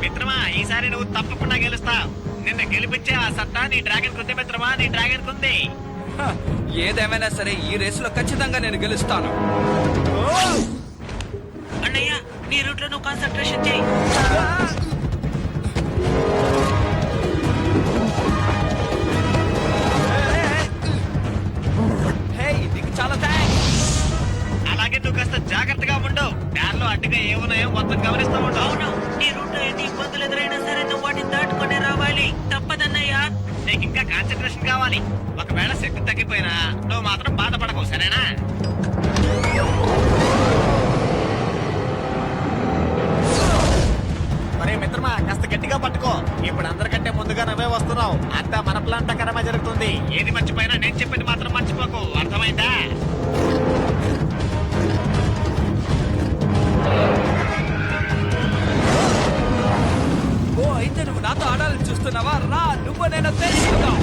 మిత్రమా, ఈసారి నువ్వు తప్పకుండా గెలుస్తావు. నిన్న గెలిపించే ఆ సత్తా నీ డ్రాగన్ కుంది మిత్రమా, నీ డ్రాగన్ కుంది. హ, ఏదేమైనా సరే ఈ రేసులో ఖచ్చితంగా నేను గెలుస్తాను. అన్నయ్య, నీ రూట్ లో నువ్వు కాన్సన్ట్రేషన్ చేయి. హే, నీకు చాలా థ్యాంక్స్. అలాగే నువ్వు కాస్త జాగ్రత్తగా ఉండు. దారిలో అడ్డుగా ఏమున్నాయో మొత్తం గమనిస్తూ ఉండు. అవును, నీ రూట్ లో ఎన్ని ఇబ్బందులు ఎదురైనా సరే నువ్వు వాటిని దాటుకొని రావాలి. తప్పదన్నయ్య. నీకు ఇంకా కాన్సన్ట్రేషన్ కావాలి. ఒకవేళ శక్తి తగ్గిపోయినా నువ్వు మాత్రం బాధపడకు, సరేనా? మరే మిత్రమా, కాస్త గట్టిగా పట్టుకో. ఇప్పుడు అందరికంటే ముందుగా నువ్వే వస్తున్నావు. అంతా మన ప్లాన్ ప్రకారమే జరుగుతుంది. ఏది మర్చిపోయినా నేను చెప్పింది మాత్రం మర్చిపోకు, అర్థమైందా? ఓ, అయితే నువ్వు నాతో ఆడాలని చూస్తున్నావా? రా, నువ్వు నేను తెలుసుకుందాం.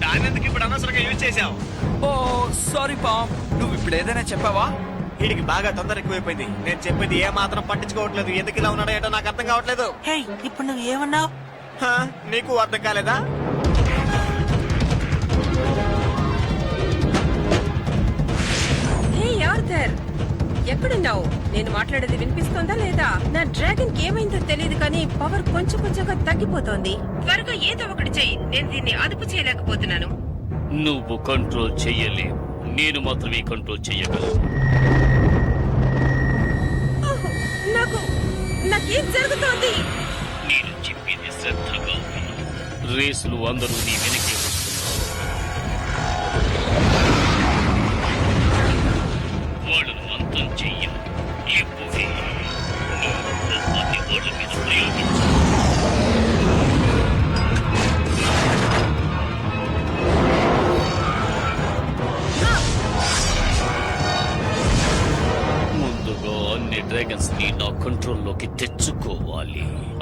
దానెందుకు ఇప్పుడు అనవసరంగా యూజ్ చేశావు? ఓ సారీ పామ్, నువ్వు ఇప్పుడు ఏదైనా చెప్పావా? వీడికి బాగా తొందర ఎక్కువైపోయింది. నేను చెప్పేది ఏ మాత్రం పట్టించుకోవట్లేదు. ఎందుకు ఇలా ఉన్నాడో ఏంటో నాకు అర్థం కావట్లేదు. హే, ఇప్పుడు నువ్వు ఏమన్నావు? హా, నీకు అర్థం కాలేదా? హే ఆర్థర్, ఎక్కడున్నావు? నేను మాట్లాడేది వినిపిస్తోందా లేదా? నా డ్రాగన్ కి ఏమైందో తెలియదు కానీ పవర్ కొంచెం కొంచెంగా తగ్గిపోతోంది. త్వరగా ఏదో ఒకటి చెయ్యి. నేను దీన్ని అదుపు చేయలేకపోతున్నాను. నువ్వు కంట్రోల్ చెయ్యలేవు, నేను మాత్రమే కంట్రోల్ చెయ్యగలను. ఓహ్, నాకేం జరుగుతోంది? నేను చెప్పింది శ్రద్ధగా విను. రేసులు అందరూ నీ వెనకే వస్తున్నారు. వాళ్ళను అంతం చెయ్యం.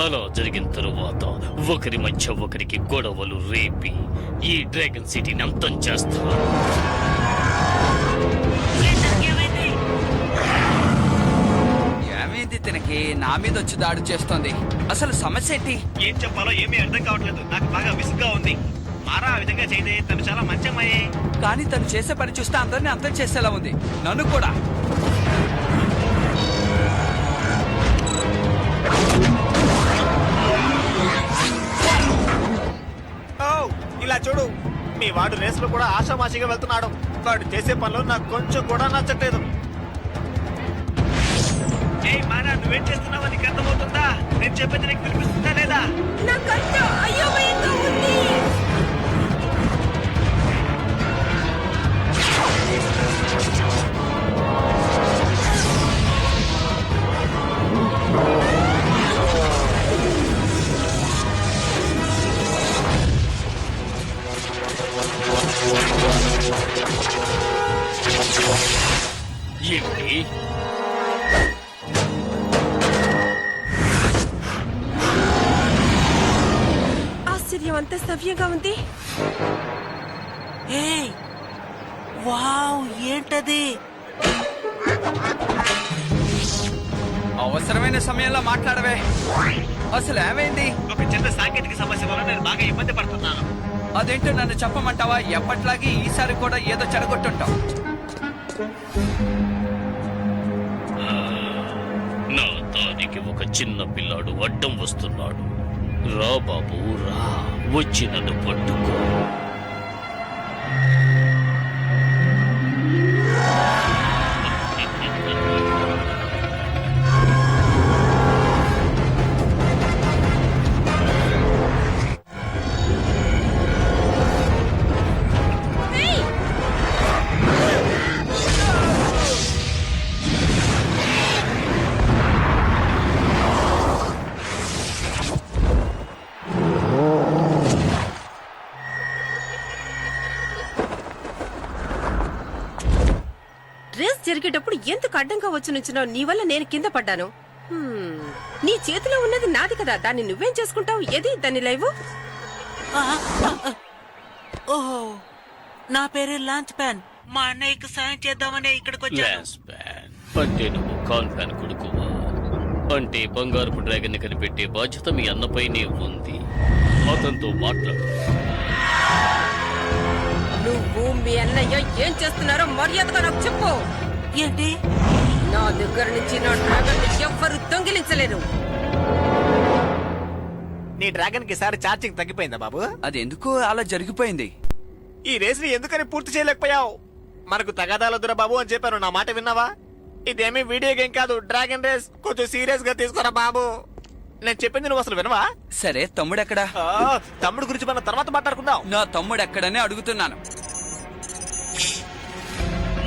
అలా జరిగిన తరువాత ఒకరి మధ్య ఒకరికి గొడవలు రేపి ఈ డ్రాగన్ సిటీని అంతం చేస్తారు. ఏమైంది తినకి నా మీద వచ్చి దాడి చేస్తోంది? అసలు సమస్య ఏంటి? ఏం చెప్పాలో ఏమీ అర్థం కావట్లేదు. నాకు బాగా విసుగ్గా ఉంది. మారా ఆ విధంగా చేయదే, తను చాలా మంచి అమ్మాయే. కానీ తను చేసే పని చూస్తే అందరినీ అంతం చేసేలా ఉంది, నన్ను కూడా. ఓ, ఇలా చూడు, మీ వాడు రేసులో కూడా ఆషామాషిగా వెళ్తున్నాడు. వాడు చేసే పనులు నాకు కొంచెం కూడా నచ్చట్లేదు. ఏయ్ మారా, నువ్వేం చేస్తున్నావో నీకు అర్థమవుతుందా? నేను చెప్పేది నీకు వినిపిస్తుందా లేదా? నాకంతా అయోమయంగా ఉంది. ఏంటి? ఆశ్చర్యం అంతా సవ్యంగా ఉంది. వావ్, ఏంటది? అవసరమైన సమయంలో మాట్లాడవే. అసలు ఏమైంది? ఒక చిన్న సాంకేతిక సమస్య వల్ల నేను బాగా ఇబ్బంది పడుతున్నాను. అదేంటో నన్ను చెప్పమంటావా? ఎప్పట్లాగే ఈసారి కూడా ఏదో చెడగొట్టుంటావు. నా దానికి ఒక చిన్న పిల్లాడు అడ్డం వస్తున్నాడు. రా బాబు రా, వచ్చి నన్ను పట్టుకో. రేస్ జరిగేటప్పుడు ఎందుకు అడ్డంగా వచ్చి నుంచున్నావు? నీ వల్ల నేను కింద పడ్డాను. నీ చేతిలో ఉన్నది నాది కదా, దాన్ని నువ్వేం చేసుకుంటావు? ఏది దాన్ని లైవ్? ఓహో, నా పేరు లాంచ్ ప్యాన్. మా అన్నయ్యకి సాయం చేద్దామనే ఇక్కడికి వచ్చాను. లాన్స్ ప్యాన్ అంటే నువ్వు కాన్ ప్యాన్ కొడుకువా? అంటే బంగారపు డ్రాగన్ ని కనిపెట్టే బాధ్యత మీ అన్నపైనే ఉంది. అతనితో మాట్లాడు. నువ్వు మీ అన్నయ్య ఏం చేస్తున్నారో మర్యాదగా నాకు చెప్పు. ఏంటి? నా దగ్గర నుంచి నా డ్రాగన్ ని ఎవ్వరు దొంగిలించలేరు. నీ డ్రాగన్ కి సారి ఛార్జింగ్ తగ్గిపోయిందా బాబు? అది ఎందుకు అలా జరిగిపోయింది? ఈ రేస్ ని ఎందుకని పూర్తి చేయలేకపోయావు? మనకు తగాదాలొద్దురా బాబు అని చెప్పాను, నా మాట విన్నావా? ఇదేమీ వీడియో గేమ్ కాదు, డ్రాగన్ రేస్. కొంచెం సీరియస్ గా తీసుకోరా బాబు. నేను చెప్పింది నువ్వు అసలు వినవా? సరే, తమ్ముడెక్కడా? తమ్ముడు గురించి మనం తర్వాత మాట్లాడుకుందాం. నా తమ్ముడెక్కడనే అడుగుతున్నాను.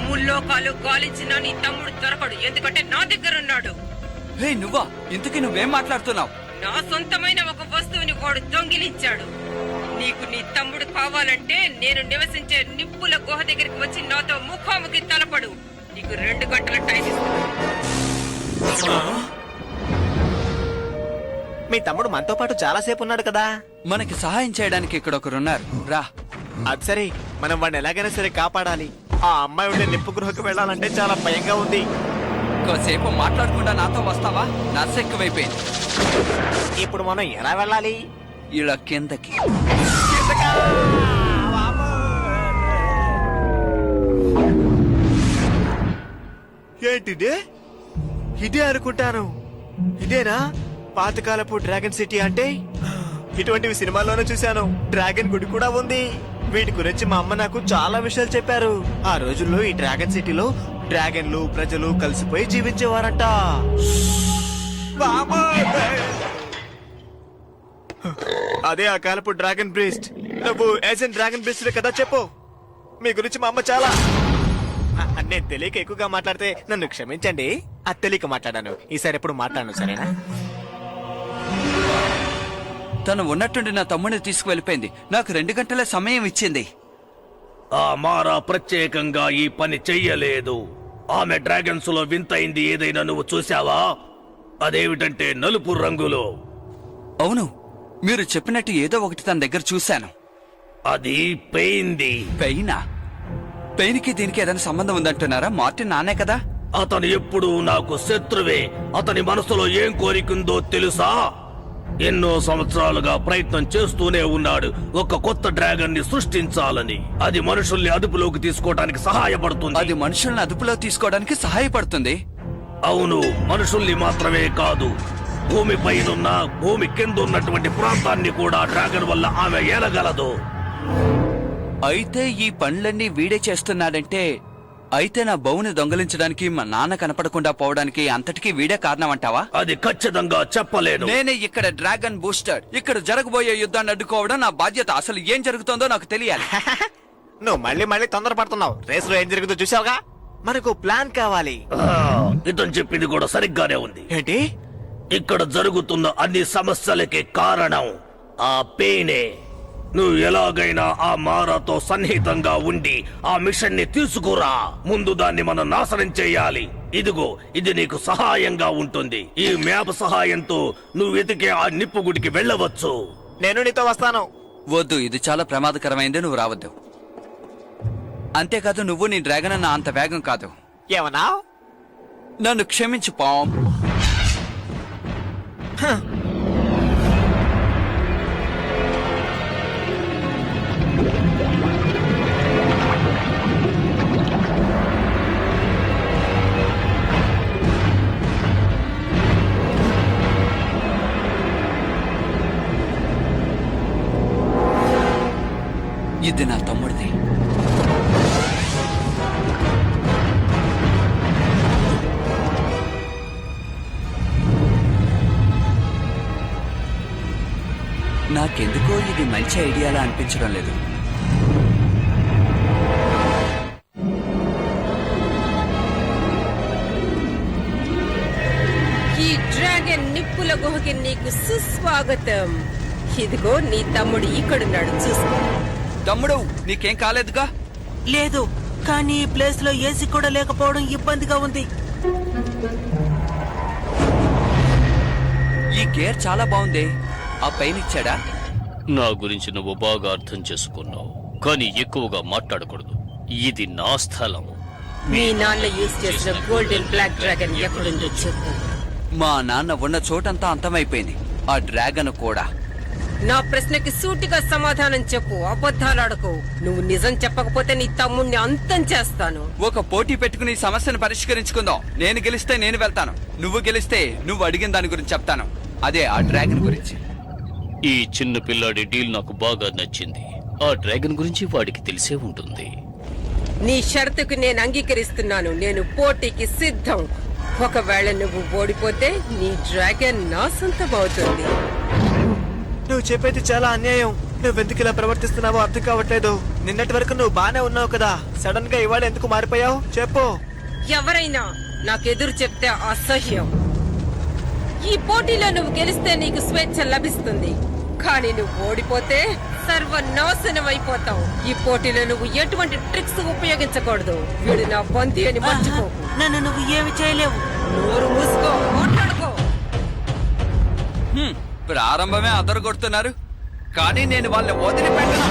ముల్లోకాలు గాలించిన నీ తమ్ముడు దొరకడు, ఎందుకంటే నా దగ్గర ఉన్నాడు. హే నువ్వా? ఇంతకీ నువ్వేం మాట్లాడుతున్నావు? నా సొంతమైన ఒక వస్తువుని వాడు దొంగిలించాడు. నీకు నీ తమ్ముడు కావాలంటే నేను నివసించే నిప్పుల గుహ దగ్గరికి వచ్చి నాతో ముఖాముఖి తలపడు. నీకు 2 గంటల టైం ఇస్తాను. మీ తమ్ముడు మనతో పాటు చాలా సేపు ఉన్నాడు కదా. మనకి సహాయం చేయడానికి ఇక్కడ ఒకరున్నారు, రా. అది సరే, మనం వాడిని ఎలాగైనా సరే కాపాడాలి. ఆ అమ్మాయి ఉండే నిప్పు గృహకు వెళ్ళాలంటే చాలా భయంగా ఉంది. కాసేపు మాట్లాడకుండా నాతో వస్తావా? నర్స్ ఎక్కువైపోయింది. ఇప్పుడు మనం ఎలా వెళ్ళాలి? ఇలా కిందకి. ఏంటిదే? ఇదే అనుకుంటాను. ఇదేనా పాతకాలపు డ్రాగన్ సిటీ అంటే? ఇటువంటివి సినిమాల్లోనే చూశాను. డ్రాగన్ గుడి కూడా ఉంది. వీటి గురించి మా అమ్మ నాకు చాలా విషయాలు చెప్పారు. ఆ రోజుల్లో ఈ డ్రాగన్ సిటీలో డ్రాగన్లు ప్రజలు కలిసిపోయి జీవించేవారంట. అదే ఆ కాలపు డ్రాగన్ బ్రీస్ట్. నువ్వు ఏజెంట్ డ్రాగన్ బ్రీస్ట్ కదా? చెప్పు, మీ గురించి మా అమ్మ చాలా. నేను తెలియక ఎక్కువగా మాట్లాడితే నన్ను క్షమించండి. అది తెలియక మాట్లాడాను. ఈసారి ఎప్పుడు మాట్లాడను, సరేనా? తను ఉన్నట్టుండి నా తమ్ముడిని తీసుకువెళ్ళిపోయింది. నాకు 2 గంటల సమయం ఇచ్చింది. ఆ మారా ప్రత్యేకంగా ఈ పని చెయ్యలేదు. ఆమె డ్రాగన్స్ లో వింతైంది ఏదైనా నువ్వు చూసావా? అదేమిటంటే నలుపు రంగులో అవును, మీరు చెప్పినట్టు ఏదో ఒకటి తన దగ్గర చూశాను. అది పెయింది. పెయినా? పెయిన్కి దీనికి ఏదైనా సంబంధం ఉందంటున్నారా? మార్టిన్ నానే కదా? అతను ఎప్పుడూ నాకు శత్రువే. అతని మనసులో ఏం కోరికుందో తెలుసా? ఎన్నో సంవత్సరాలుగా ప్రయత్నం చేస్తూనే ఉన్నాడు ఒక కొత్త డ్రాగన్ ని సృష్టించాలని. అది మనుషుల్ని అదుపులోకి తీసుకోవడానికి సహాయపడుతుంది. అది మనుషుల్ని అదుపులో తీసుకోవడానికి సహాయపడుతుంది. అవును, మనుషుల్ని మాత్రమే కాదు, భూమిపైనున్న భూమి కింద ఉన్నటువంటి ప్రాంతాన్ని కూడా డ్రాగన్ వల్ల ఆమె ఏలగలదు. అయితే ఈ పనులన్నీ వీడే చేస్తున్నాడంటే, అయితే నా బౌని దొంగలించడానికి మా నాన్న కనపడకుండా పోవడానికి అంతటికీ వీడే కారణం అంటావా? అది ఖచ్చితంగా చెప్పలేను. నేనే ఇక్కడ డ్రాగన్ బూస్టర్. ఇక్కడ జరగబోయే యుద్ధాన్ని అడ్డుకోవడం నా బాధ్యత. అసలు ఏం జరుగుతుందో నాకు తెలియాలి. నువ్వు మళ్ళీ తొందరపడుతున్నావు. రేసులో ఏం జరుగుతుందో చూసావుగా. మనకు ప్లాన్ కావాలి. ఇతను చెప్పింది కూడా సరిగ్గానే ఉంది. ఏంటి? ఇక్కడ జరుగుతున్న అన్ని సమస్యలకి కారణం ఆ పెయినే. నువ్వు ఎలాగైనా ఆ మారాతో సన్నిహితంగా ఉండి ఆ మిషన్ ని తీసుకురా. ముందు దాన్ని మనం నాశనం చేయాలి. ఇదిగో, ఇది నీకు సహాయంగా ఉంటుంది. ఈ మ్యాప్ సహాయంతో నువ్వు వెతికే ఆ నిప్పు గుడికి వెళ్ళవచ్చు. నేను నీతో వస్తాను. వద్దు, ఇది చాలా ప్రమాదకరమైంది. నువ్వు రావద్దు. అంతేకాదు, నువ్వు నీ డ్రాగన్ అన్న అంత వేగం కాదు. ఏమన్నా? నన్ను క్షమించు పామ్. ఇది నా తమ్ముడిది. నాకెందుకో ఇది మంచి ఐడియాలా అనిపించడం లేదు. ఈ డ్రాగన్ నిప్పుల గుహకి నీకు సుస్వాగతం. ఇదిగో నీ తమ్ముడు ఇక్కడున్నాడు, చూసుకో. తమ్ముడు, నీకేం కాలేదుగా? లేదు, కానీ ఈ ప్లేస్ లో ఏసీ కూడా లేకపోవడం ఇబ్బందిగా ఉంది. ఈ గేర్ చాలా బాగుంది. ఆ పైన ఇచ్చాడా? నా గురించి నువ్వు బాగా అర్థం చేసుకున్నావు, కానీ ఎక్కువగా మాట్లాడకూడదు. ఇది నా స్థలం. మీ నాన్న యూజ్ చేసిన గోల్డెన్ బ్లాక్ డ్రాగన్ ఎక్కడుందో చెప్పు. మా నాన్న ఉన్న చోటంతా అంతమైపోయింది. ఆ డ్రాగన్ కూడా. నా ప్రశ్నకి సూటిగా సమాధానం చెప్పు, అబద్ధాలాడకు. నువ్వు నిజం చెప్పకపోతే నీ తమ్ముణ్ణి అంతం చేస్తాను. ఒక పోటీ పెట్టుకుని ఈ సమస్యను పరిష్కరించుకుందాం. నేను గెలిస్తే నేను వెళ్తాను, నువ్వు గెలిస్తే నువ్వు అడిగిన దాని గురించి చెప్తాను. అదే ఆ డ్రాగన్ గురించి. ఈ చిన్న పిల్లాడి డీల్ నాకు బాగా నచ్చింది. ఆ డ్రాగన్ గురించి వాడికి తెలిసే ఉంటుంది. నీ షరతుకు నేను అంగీకరిస్తున్నాను. నేను పోటీకి సిద్ధం. ఒకవేళ నువ్వు ఓడిపోతే నీ డ్రాగన్ నా సొంతం అవుతుంది. నువ్వు చెప్పేది చాలా అన్యాయం. నువ్వెందుకు ఇలా ప్రవర్తిస్తున్నావో అర్థం కావట్లేదు. నిన్నటి వరకు నువ్వు బానే ఉన్నావు కదా, సడన్ గా ఇవాళ ఎందుకు మారిపోయావు? చెప్పు. ఎవరైనా నాకెదురు చెప్తే అసహ్యం. ఈ పోటీలో నువ్వు గెలిస్తే నీకు స్వేచ్ఛ లభిస్తుంది, కానీ నువ్వు ఓడిపోతే సర్వనాశనం అయిపోతావు. ఈ పోటీలో నువ్వు ఎటువంటి ట్రిక్స్ ఉపయోగించకూడదు. వీడు నా బంతి అని మర్చిపోకు. నన్ను నువ్వు ఏమి చేయలేవు. నోరు మూసుకో, మాట్లాడుకో. ప్రారంభమే అదరు కొడుతున్నారు, కానీ నేను వాళ్ళని వదిలిపెట్టను.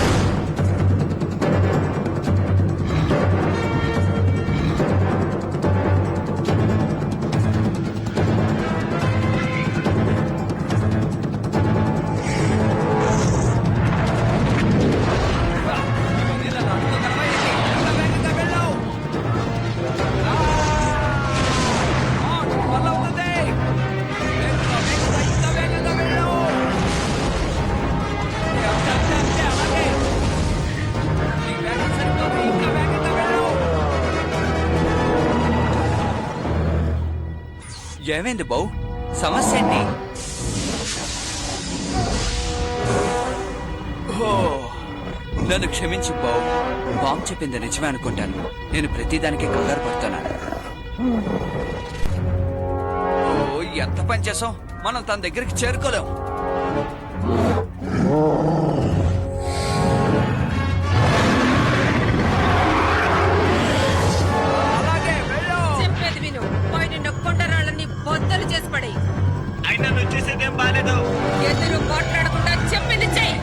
ఏమైంది బౌ? సమస్య ఏంటి? నన్ను క్షమించు బౌ. బాంబ్ చెప్పింది నిజమే అనుకుంటాను. నేను ప్రతిదానికి కంగారు పడుతున్నాను. ఎంత పని చేసాం, మనం తన దగ్గరికి చేరుకోలేం. చెప్పేది విను. పైన కొండరాళ్ళని బద్దలు చేసి పడే. అయినా నువ్వు చేసేదేం బాలేదు. ఎదురు మాట్లాడకుండా చెప్పింది చెయ్యి.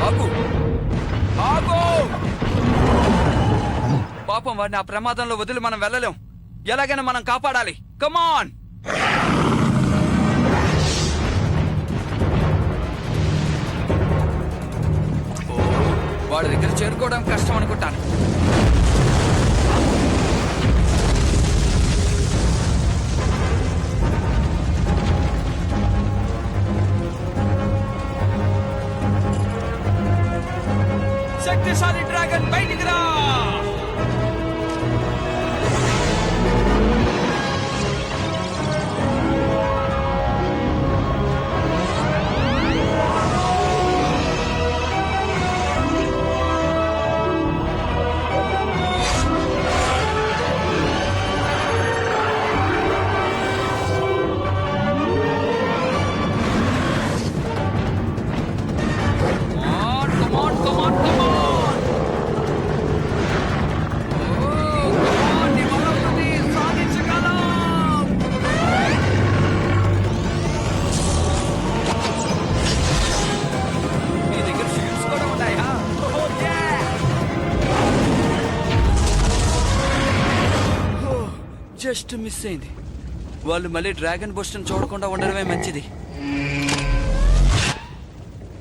ఆగు ఆగు పాపం వాడిని ఆ ప్రమాదంలో వదిలి మనం వెళ్ళలేం. ఎలాగైనా మనం కాపాడాలి. కమాన్. వాడి దగ్గర చేరుకోవడం కష్టం అనుకుంటాను. శక్తిశాలి డ్రాగన్ బయటికి రా. Come on, come on, come on. నీ మనసుని సాధించగలం. నీ దగ్గర షీల్డ్స్ కూడా ఉన్నాయా? జస్ట్ మిస్ అయింది. వాళ్ళు మళ్ళీ డ్రాగన్ బుస్ట్ని చూడకుండా ఉండడమే మంచిది.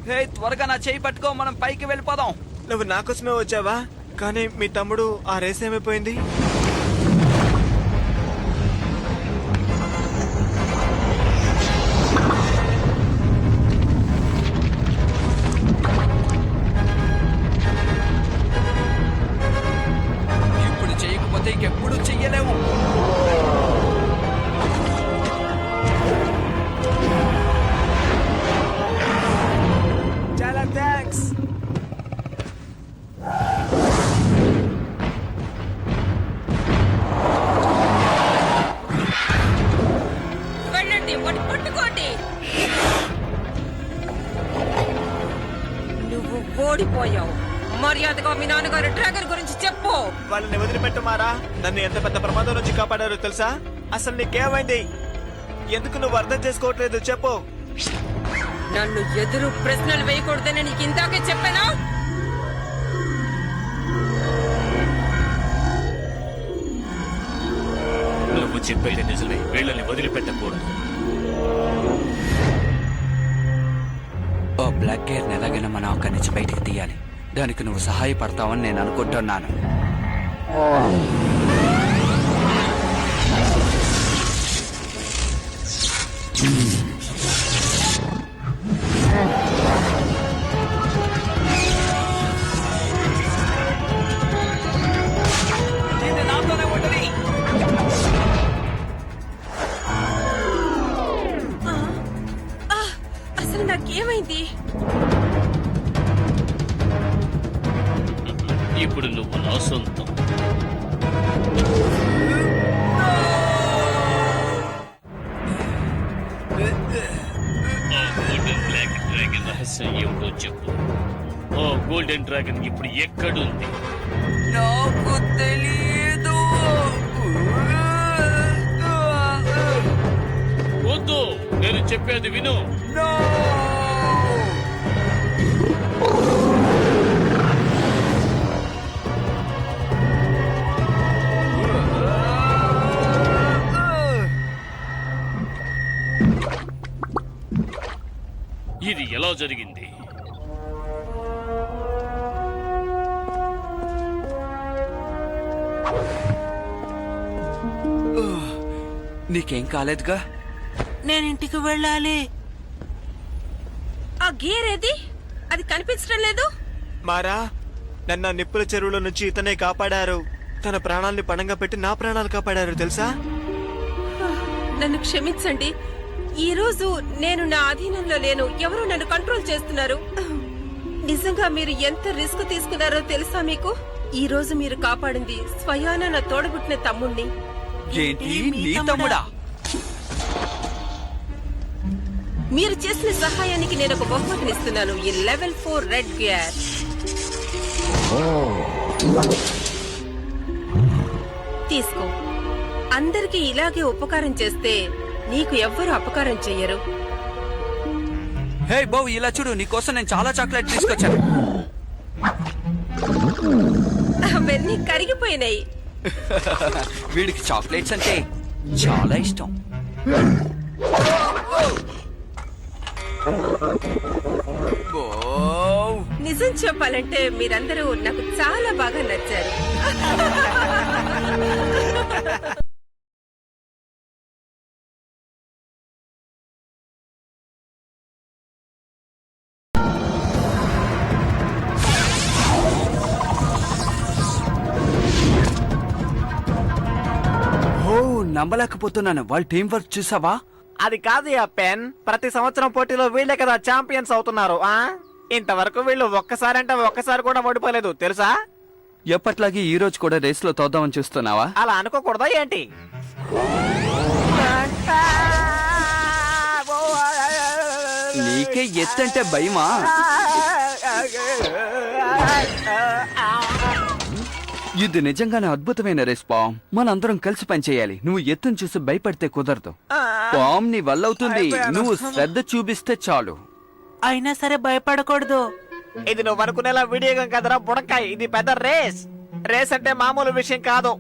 హే, త్వరగా నా చేయి పట్టుకో, మనం పైకి వెళ్ళిపోదాం. నువ్వు నా కోసమే వచ్చావా? కానీ మీ తమ్ముడు ఆ రేస్ ఏమైపోయింది? ఇప్పుడు చేయకపోతే ఇంకెప్పుడు చెయ్యలేము. చాలా థ్యాంక్స్. వెళ్ళండి, వాడిని పట్టుకోండి. నువ్వు ఓడిపోయావు. మర్యాదగా మీ నాన్నగారు డ్రాగన్ గురించి చెప్పు. వాళ్ళని వదిలిపెట్టమారా. నన్ను ఎంత పెద్ద ప్రమాదం నుంచి కాపాడారో తెలుసా? అసలు నీకేమైంది? ఎందుకు నువ్వు అర్థం చేసుకోవట్లేదు? చెప్పు. నన్ను ఎదురు ప్రశ్నలు వేయకూడదని నీకు ఇందాకే చెప్పానా? నువ్వు చెప్పేది నిజమే. వీళ్ళని వదిలిపెట్టకూడదు. ఓ బ్లాక్ గేర్ని ఎలాగైనా మనం అక్కడి నుంచి బయటికి తీయాలి. దానికి నువ్వు సహాయపడతావని నేను అనుకుంటున్నాను. ఇది నాతోనే ఉండాలి. అసలు నాకేమైంది? ఇప్పుడు నువ్వు నా సొంతం. ఆ గోల్డెన్ బ్లాక్ డ్రాగన్ రహస్యం ఏమిటో చెప్పు. ఆ గోల్డెన్ డ్రాగన్ ఇప్పుడు ఎక్కడుంది? నాకు తెలియదు. వద్దు, నేను చెప్పేది విను. ఇది ఎలా జరిగింది? నీకేం కాలేదుగా? నేను ఇంటికి వెళ్ళాలి. ఆ గేర్ ఏది? అది కనిపించడం లేదు. మారా, నన్ను ఆ నిప్పుల చెరువులో నుంచి ఇతనే కాపాడారు. తన ప్రాణాల్ని పణంగా పెట్టి నా ప్రాణాలు కాపాడారు తెలుసా? నన్ను క్షమించండి. ఈ రోజు నేను నా అధీనంలో లేను. ఎవరో నన్ను కంట్రోల్ చేస్తున్నారు. నిజంగా మీరు ఎంత రిస్క్ తీసుకున్నారో తెలుసా మీకు? ఈ రోజు మీరు కాపాడింది స్వయాన నా తోడబుట్టిన తమ్ముణ్ణి. ఏంటి, నీ తమ్ముడా? మీరు చేసిన సహాయానికి నేను ఒక బహుమతినిస్తున్నాను. ఈ లెవెల్ 4 రెడ్ గేర్. తీసుకో. అందరికీ ఇలాగే ఉపకారం చేస్తే నీకు ఎవ్వరూ అపకారం చెయ్యరు. హే బావు, ఇలా చూడు, నీకోసం నేను చాలా చాక్లెట్ తీసుకొచ్చాను. అవన్నీ కరిగిపోయినాయి. వీడికి చాక్లెట్స్ అంటే చాలా ఇష్టం. బావ్, నిజం చెప్పాలంటే మీరందరూ నాకు చాలా బాగా నచ్చారు. ఓ, నమ్మలేకపోతున్నాను. వాళ్ళ టీం వర్క్ చూసావా? అది కాదు ఆ పెన్. ప్రతి సంవత్సరం పోటీలో వీళ్ళే కదా ఛాంపియన్స్ అవుతున్నారు. ఇంతవరకు వీళ్ళు ఒక్కసారి కూడా ఓడిపోలేదు తెలుసా? ఎప్పట్లాగే ఈ రోజు కూడా రేస్ లో తోద్దామని చూస్తున్నావా? అలా అనుకోకూడదా ఏంటి? నీకే ఎత్తంటే భయమా? ఇది నిజంగానే అద్భుతమైన రేస్ పామ్. మనందరం కలిసి పనిచేయాలి. నువ్వు ఎత్తును చూసి భయపడితే కుదరదు. పామ్ నీ వల్ల అవుతుంది. నువ్వు శ్రద్ధ చూపిస్తే చాలు. అయినా సరే భయపడకూడదు. ఇది నువ్వు అనుకునేలా వీడియో గేమ్ కదరా బుడకాయ్. ఇది పెద్ద రేస్. రేస్ అంటే మామూలు విషయం కాదు.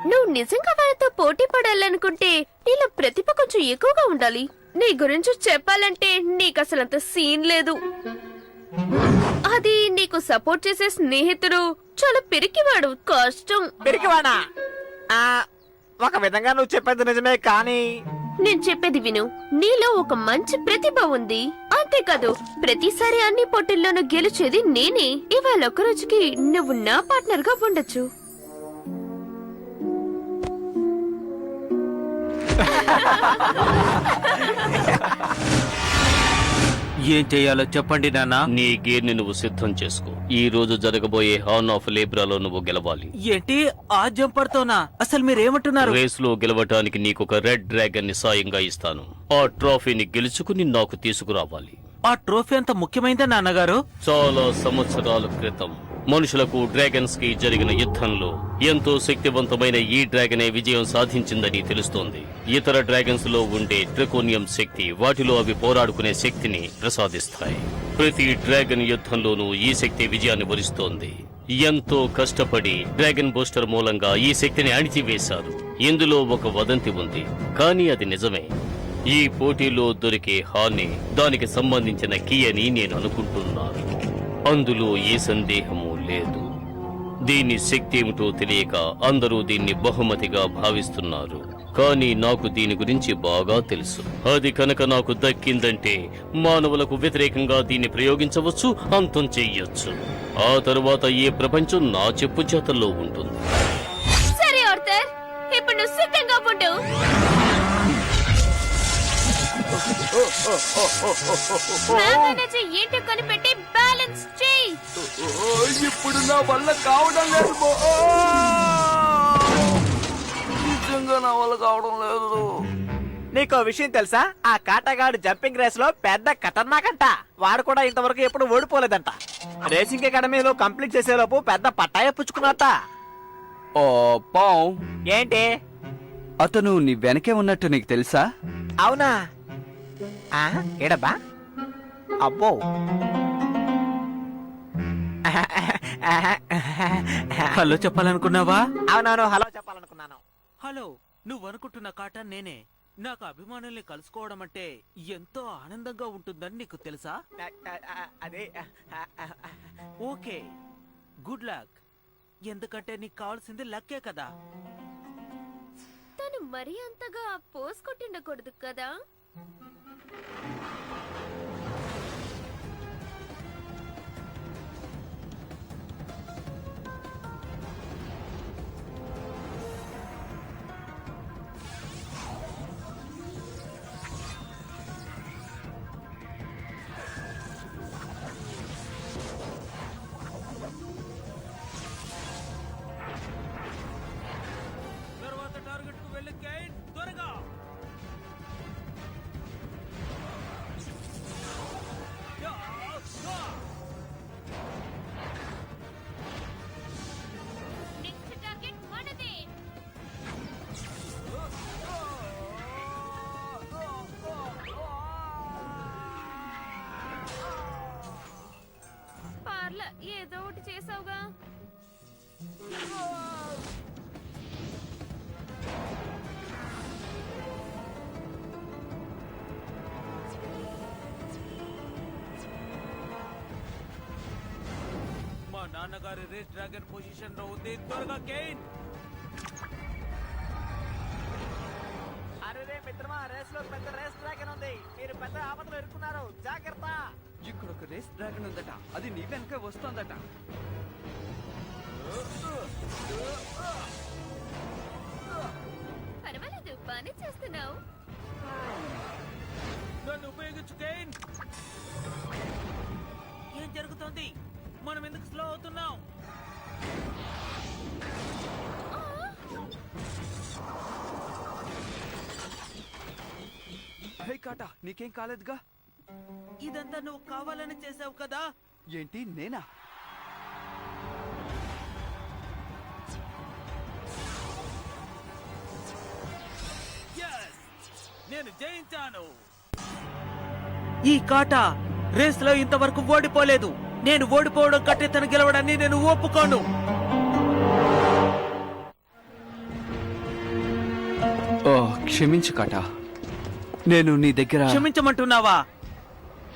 నువ్వు నిజంగా వాళ్ళతో పోటీ పడాలనుకుంటే నీలో ప్రతిభ కొంచెం ఎక్కువగా ఉండాలి. నీ గురించి చెప్పాలంటే నీకు అసలంత సీన్ లేదు. అది నీకు సపోర్ట్ చేసే స్నేహితుడు చాలా పిరికివాడు. కష్టం. పిరికివాడా? ఒక విధంగా నువ్వు చెప్పేది నిజమే, కానీ నేను చెప్పేది విను. నీలో ఒక మంచి ప్రతిభ ఉంది. అంతేకాదు, ప్రతిసారి అన్ని పోటీల్లోనూ గెలిచేది నేనే. ఇవాళ ఒక రోజుకి నువ్వు నా పార్ట్నర్ గా ఉండొచ్చు. ఏం చెయ్యాలో చెప్పండి నాన్న. నీ గేర్ ని నువ్వు సిద్ధం చేసుకో. ఈ రోజు జరగబోయే హార్న్ ఆఫ్ లేబ్రాలో నువ్వు గెలవాలి. ఏంటి, ఆ జంపర్తోనా? అసలు మీరేమంటున్నారు? రేస్ లో గెలవటానికి నీకొక రెడ్ డ్రాగన్ ని సాయంగా ఇస్తాను. ఆ ట్రోఫీని గెలుచుకుని నాకు తీసుకురావాలి. ఆ ట్రోఫీ అంత ముఖ్యమైందా నాన్నగారు? చాలా సంవత్సరాల క్రితం మనుషులకు డ్రాగన్స్ కి జరిగిన యుద్ధంలో ఎంతో శక్తివంతమైన ఈ డ్రాగనే విజయం సాధించిందని తెలుస్తోంది. ఇతర డ్రాగన్స్ లో ఉండే ట్రికోనియం శక్తి వాటిలో అవి పోరాడుకునే శక్తిని ప్రసాదిస్తాయి. ప్రతి డ్రాగన్ యుద్ధంలోనూ ఈ శక్తి విజయాన్ని వరిస్తోంది. ఎంతో కష్టపడి డ్రాగన్ బూస్టర్ మూలంగా ఈ శక్తిని అణిచివేశారు. ఇందులో ఒక వదంతి ఉంది, కానీ అది నిజమే. ఈ పోటీలో దొరికే హాని దానికి సంబంధించిన కీ అని నేను అనుకుంటున్నాను. అందులో ఏ సందేహము లేదు. దీని శక్తి ఏమిటో తెలియక అందరూ దీన్ని బహుమతిగా భావిస్తున్నారు. కానీ నాకు దీని గురించి బాగా తెలుసు. అది కనుక నాకు దక్కిందంటే మానవులకు వ్యతిరేకంగా దీన్ని ప్రయోగించవచ్చు, అంతం చెయ్యొచ్చు. ఆ తరువాత ఈ ప్రపంచం నా చెప్పు చేతల్లో ఉంటుంది. సరే ఆర్థర్, ఇప్పుడు నువ్వు సిద్ధంగా ఉండు. ఏంటో కనిపెట్టి బ్యాలెన్స్ చేయి. ఇప్పుడు నా వల్ల కావడం లేదు. నిజంగా నా వల్ల కావడం లేదు. నీకో విషయం తెలుసా? ఆ కాటగాడు జంపింగ్ రేస్ లో పెద్ద ఖతర్నాకంట. వాడు కూడా ఇంతవరకు ఎప్పుడు ఓడిపోలేదంట. రేసింగ్ అకాడమీలో కంప్లీట్ చేసేలోపు పెద్ద పట్టాయ పుచ్చుకున్నట్ట. ఓ పావ్, ఏంటి? అతను నీ వెనకే ఉన్నట్టు నీకు తెలుసా? అవునా? ఏడబ్బా? అబ్బో. హలో చెప్పాలనుకున్నావా? అవునవును, హలో చెప్పాలనుకున్నాను. హలో, నువ్వు అనుకుంటున్న కాటన్ నేనే. నాకు అభిమానుల్ని కలుసుకోవడం అంటే ఎంతో ఆనందంగా ఉంటుందని నీకు తెలుసా? అదే ఓకే, గుడ్ లక్. ఎందుకంటే నీకు కావాల్సింది లక్కే కదా. తను మరీ అంతగా పోస్ కొట్టిండకూడదు కదా. తర్వాత టార్గెట్ కు వెళ్ళి కేన్ త్వరగా. నెక్స్ట్ టార్గెట్ మనదే. పార్ల ఏదో ఒకటి చేసావుగా. మా నాన్నగారి రేస్ డ్రాగన్ పొజిషన్ లో ఉంది. త్వరగా కేన్. అరే మిత్రమా, రేస్ లో పెద్ద రేస్ డ్రాగన్ ఉంది. మీరు పెద్ద ఆపదలో ఇరుక్కున్నారు, జాగ్రత్త. ఇక్కడ ఒక రేస్ డ్రాగన్ ఉందట, అది నీ వెనక వస్తోందట. పర్వాలేదు, బానే చేస్తున్నావు. నన్ను ఉపయోగించు కేన్. ఏం జరుగుతోంది? మనం ఎందుకు స్లో అవుతున్నాం? హే కాటా, నీకేం కాలేదుగా? ఇదంతా నువ్వు కావాలని చేసావు కదా. ఏంటి, నేనా? Yes! నేను జయించాను. ఈ కాటా రేస్ లో ఇంతవరకు ఓడిపోలేదు. నేను ఓడిపోవడం కంటే తను గెలవడాన్ని నేను ఒప్పుకోను. ఓ క్షమించు కాటా, నేను నీ దగ్గర క్షమించమంటున్నావా?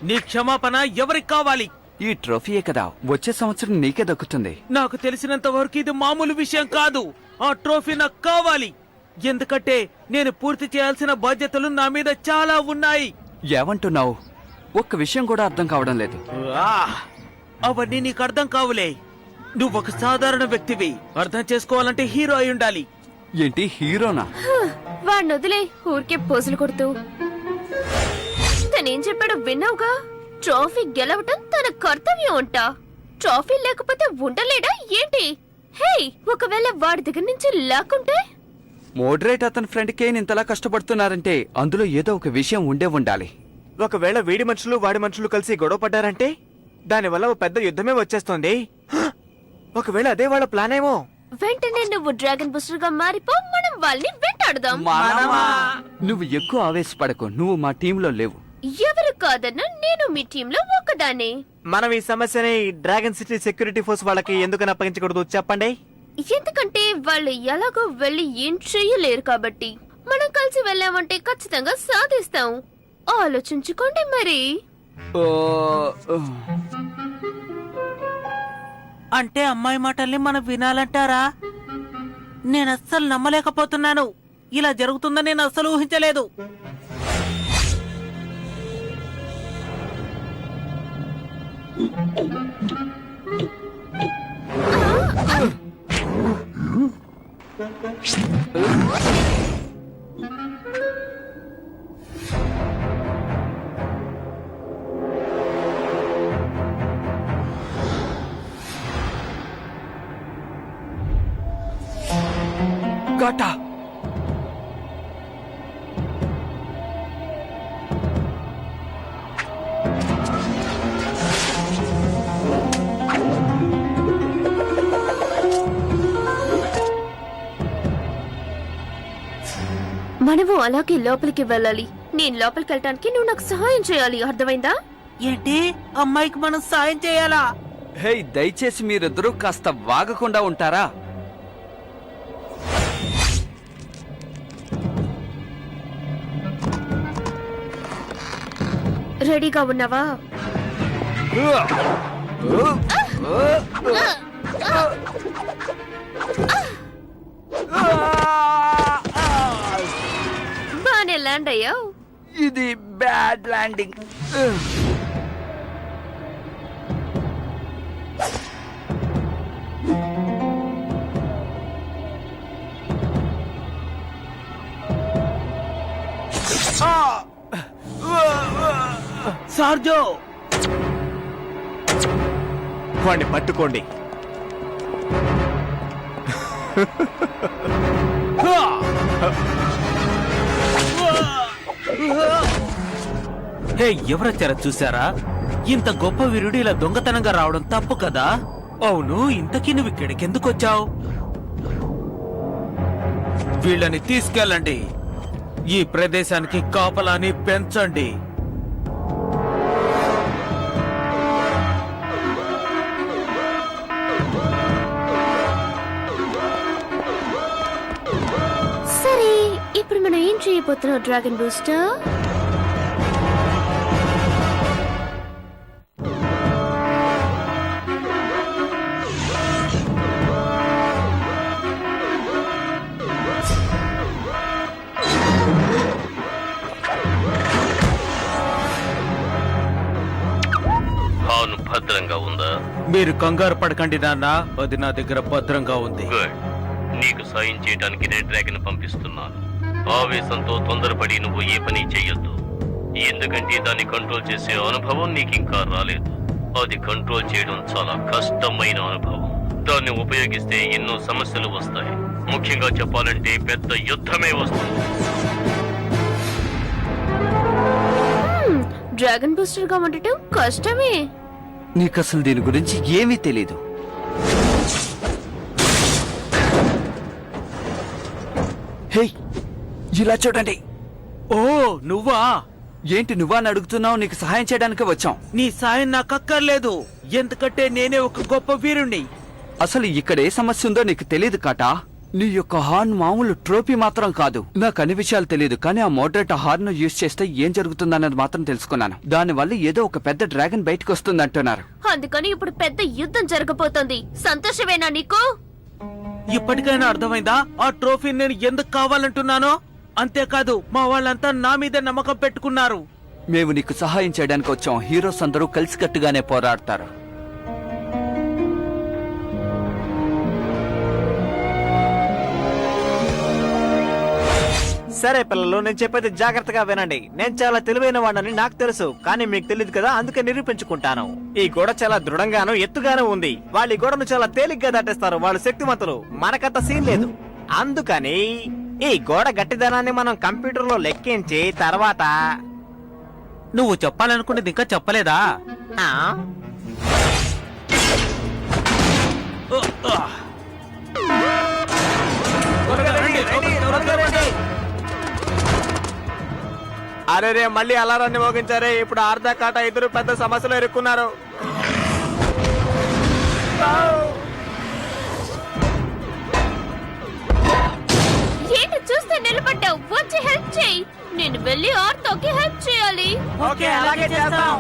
నీ క్షమాపణ ఎవరికి కావాలి? ఈ ట్రోఫీయే కదా, వచ్చే సంవత్సరం నీకే దక్కుతుంది. నాకు తెలిసినంత వరకు ఇది మామూలు విషయం కాదు. ఆ ట్రోఫీ నాకు కావాలి. ఎందుకంటే నేను పూర్తి చేయాల్సిన బాధ్యతలు నా మీద చాలా ఉన్నాయి. ఏమంటున్నావు? ఒక్క విషయం కూడా అర్థం కావడం లేదు. అవన్నీ నీకు అర్థం కావులే. నువ్వు ఒక సాధారణ వ్యక్తివి. అర్థం చేసుకోవాలంటే హీరో అయి ఉండాలి. ఏంటి, హీరోనా? వాడిని వదిలే, ఊరికే పోజులు కొడుతూ. తనేం చెప్పాడో విన్నావుగా? ట్రోఫీ గెలవటం తన కర్తవ్యం అంట. ట్రోఫీ లేకపోతే ఉండలేడా ఏంటి? హే, ఒకవేళ వాడి దగ్గర నుంచి లాక్కుంటే? మోడరేట్ అతని ఫ్రెండ్ కేన్ ఇంతలా కష్టపడుతున్నారంటే అందులో ఏదో ఒక విషయం ఉండే ఉండాలి. ఒకవేళ వీడి మనుషులు వాడి మనుషులు కలిసి గొడవ పడ్డారంటే దానివల్ల ఓ పెద్ద యుద్ధమే వచ్చేస్తుంది. ఒకవేళ అదే వాళ్ళ ప్లాన్ ఏమో. వెంటనే నువ్వు డ్రాగన్ బూస్టర్ గా మారిపో, మనం వాళ్ళని వెంటాడుదాం. నువ్వు ఎక్కువ ఆవేశపడకు, నువ్వు మా టీంలో లేవు. ఎవరు కాదన్నా నేను మీ టీంలో ఒకదాన్ని. మనం ఈ సమస్యని డ్రాగన్ సిటీ సెక్యూరిటీ ఫోర్స్ వాళ్ళకి ఎందుకని అప్పగించకూడదు చెప్పండి. ఎందుకంటే వాళ్ళు ఎలాగో వెళ్ళి ఏం చెయ్యలేరు కాబట్టి. మనం కలిసి వెళ్ళామంటే ఖచ్చితంగా సాధిస్తాం. ఆలోచించుకోండి మరి. ఓ, అంటే అమ్మాయి మాటల్ని మనం వినాలంటారా? నేను అస్సలు నమ్మలేకపోతున్నాను. ఇలా జరుగుతుందని నేను అస్సలు ఊహించలేదు. కాటా, మనము అలాగే లోపలికి వెళ్ళాలి. నేను లోపలికి వెళ్ళటానికి నువ్వు నాకు సహాయం చేయాలి, అర్థమైందా? ఏంటి, అమ్మాయికి మనం సాయం చేయాలా? హే, దయచేసి మీరిద్దరూ కాస్త వాగకుండా ఉంటారా? రెడీగా ఉన్నావా? ల్యాండ్ అయ్యావు? ఇది బ్యాడ్ ల్యాండింగ్. సార్జో, వాడిని పట్టుకోండి. హే, ఎవరొచ్చారో చూసారా? ఇంత గొప్ప వీరుడు ఇలా దొంగతనంగా రావడం తప్పు కదా. అవును, ఇంతకీ నువ్వు ఇక్కడికి ఎందుకు వచ్చావు? వీళ్ళని తీసుకెళ్ళండి. ఈ ప్రదేశానికి కాపలాని పెంచండి. సరే, ఇప్పుడు మనం ఏం చేయబోతున్నాం డ్రాగన్ బూస్టర్? హార్న్ భద్రంగా ఉందా? మీరు కంగారు పడకండి నాన్న, అది నా దగ్గర భద్రంగా ఉంది. గుడ్. నీకు సాయం చేయడానికి రెడ్ డ్రాగన్ పంపిస్తున్నాను. ఆవేశంతో తొందరపడి నువ్వు ఏ పని చెయ్యొద్దు. ఎందుకంటే దాన్ని కంట్రోల్ చేసే అనుభవం నీకు ఇంకా రాలేదు. అది కంట్రోల్ చేయడం చాలా కష్టమైన అనుభవం. దాన్ని ఉపయోగిస్తే ఎన్నో సమస్యలు వస్తాయి. ముఖ్యంగా చెప్పాలంటే పెద్ద యుద్ధమే వస్తుంది. డ్రాగన్ బూస్టర్ గా ఉండటం కష్టమే. నీకు అసలు దీని గురించి ఏమీ తెలీదు. హే, ఇలా చూడండి. ఓ, నువ్వా? ఏంటి నువ్వా అని అడుగుతున్నావు? నీకు సహాయం చేయడానికి వచ్చాం. నీ సాయం నాకు అక్కర్లేదు, ఎందుకంటే నేనే ఒక గొప్ప వీరుణ్ణి. అసలు ఇక్కడ ఏ సమస్య ఉందో నీకు తెలియదు కాటా. నీ యొక్క హార్న్ మామూలు ట్రోఫీ మాత్రం కాదు. నాకు అన్ని విషయాలు తెలియదు, కానీ ఆ మోడరేట్ హార్న్ యూజ్ చేస్తే ఏం జరుగుతుందన్నది మాత్రం తెలుసుకున్నాను. దానివల్ల ఏదో ఒక పెద్ద డ్రాగన్ బయటకు వస్తుంది అంటున్నారు. అందుకని ఇప్పుడు పెద్ద యుద్ధం జరగబోతోంది. సంతోషమేనా నీకు? ఇప్పటికైనా అర్థమైందా ఆ ట్రోఫీ నేను ఎందుకు కావాలంటున్నానో? అంతేకాదు, మా వాళ్ళంతా నా మీద నమ్మకం పెట్టుకున్నారు. మేము నీకు సహాయం చేయడానికి వచ్చాం. హీరోస్ అందరూ కలిసికట్టుగానే పోరాడతారు. సరే పిల్లలు, నేను చెప్పేది జాగ్రత్తగా వినండి. నేను చాలా తెలివైన వాడిని నాకు తెలుసు, కానీ మీకు తెలియదు కదా, అందుకే నిరూపించుకుంటాను. ఈ గోడ చాలా దృఢంగాను ఎత్తుగాను ఉంది. వాళ్ళు ఈ గోడను చాలా తేలిగ్గా దాటేస్తారు. వాళ్ళు శక్తివంతులు, మనకంత సీన్ లేదు. అందుకని ఈ గోడ గట్టిదనాన్ని మనం కంప్యూటర్ లో లెక్కించి తర్వాత నువ్వు చెప్పాలనుకునేది ఇంకా చెప్పలేదా? ఆ, అరే రే, మళ్ళీ అలారాన్ని మోగించారే. ఇప్పుడు ఆర్ధా కాటా ఇద్దరు పెద్ద సమస్యలు ఎదుర్కొన్నారు. ఏంటి చూస్తే నిలబడ్డావు? వచ్చి హెల్ప్ చేయి. నేను వెళ్ళి ఆర్తోకి హెల్ప్ చేయాలి. ఓకే, అలాగే చేస్తాం.